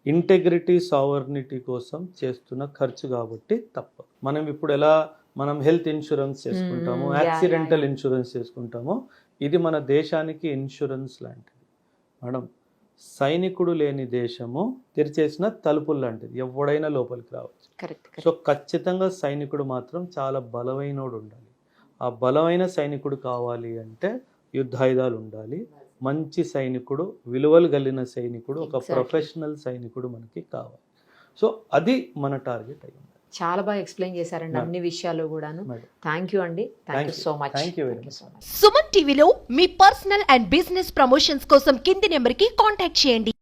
ఇంటెగ్రిటీ సావర్నిటీ కోసం చేస్తున్న ఖర్చు కాబట్టి తప్పదు. మనం ఇప్పుడు ఎలా మనం హెల్త్ ఇన్సూరెన్స్ చేసుకుంటామో, యాక్సిడెంటల్ ఇన్సూరెన్స్ చేసుకుంటామో, ఇది మన దేశానికి ఇన్సూరెన్స్ లాంటిది మేడం. సైనికుడు లేని దేశము తెరిచేసిన తలుపులు లాంటిది, ఎవడైనా లోపలికి రావచ్చు. సో ఖచ్చితంగా సైనికుడు మాత్రం చాలా బలమైనోడు ఉండాలి. ఆ బలమైన సైనికుడు కావాలి అంటే యుద్ధాయుధాలు ఉండాలి, మంచి సైనికుడు, విలువలు కలిగిన సైనికుడు, ఒక ప్రొఫెషనల్ సైనికుడు మనకి కావాలి. సో అది మన టార్గెట్ అయి ఉంది. చాలా బాగా ఎక్స్ప్లెయిన్ చేశారండి Madam. అన్ని విషయాలు కూడాను. Madam. థ్యాంక్ యూ అండి, thank you so much. Thank you very much. So much. Suman టీవీలో మీ పర్సనల్ అండ్ బిజినెస్ ప్రమోషన్స్ కోసం కింది నెంబర్కి కాంటాక్ట్ చేయండి.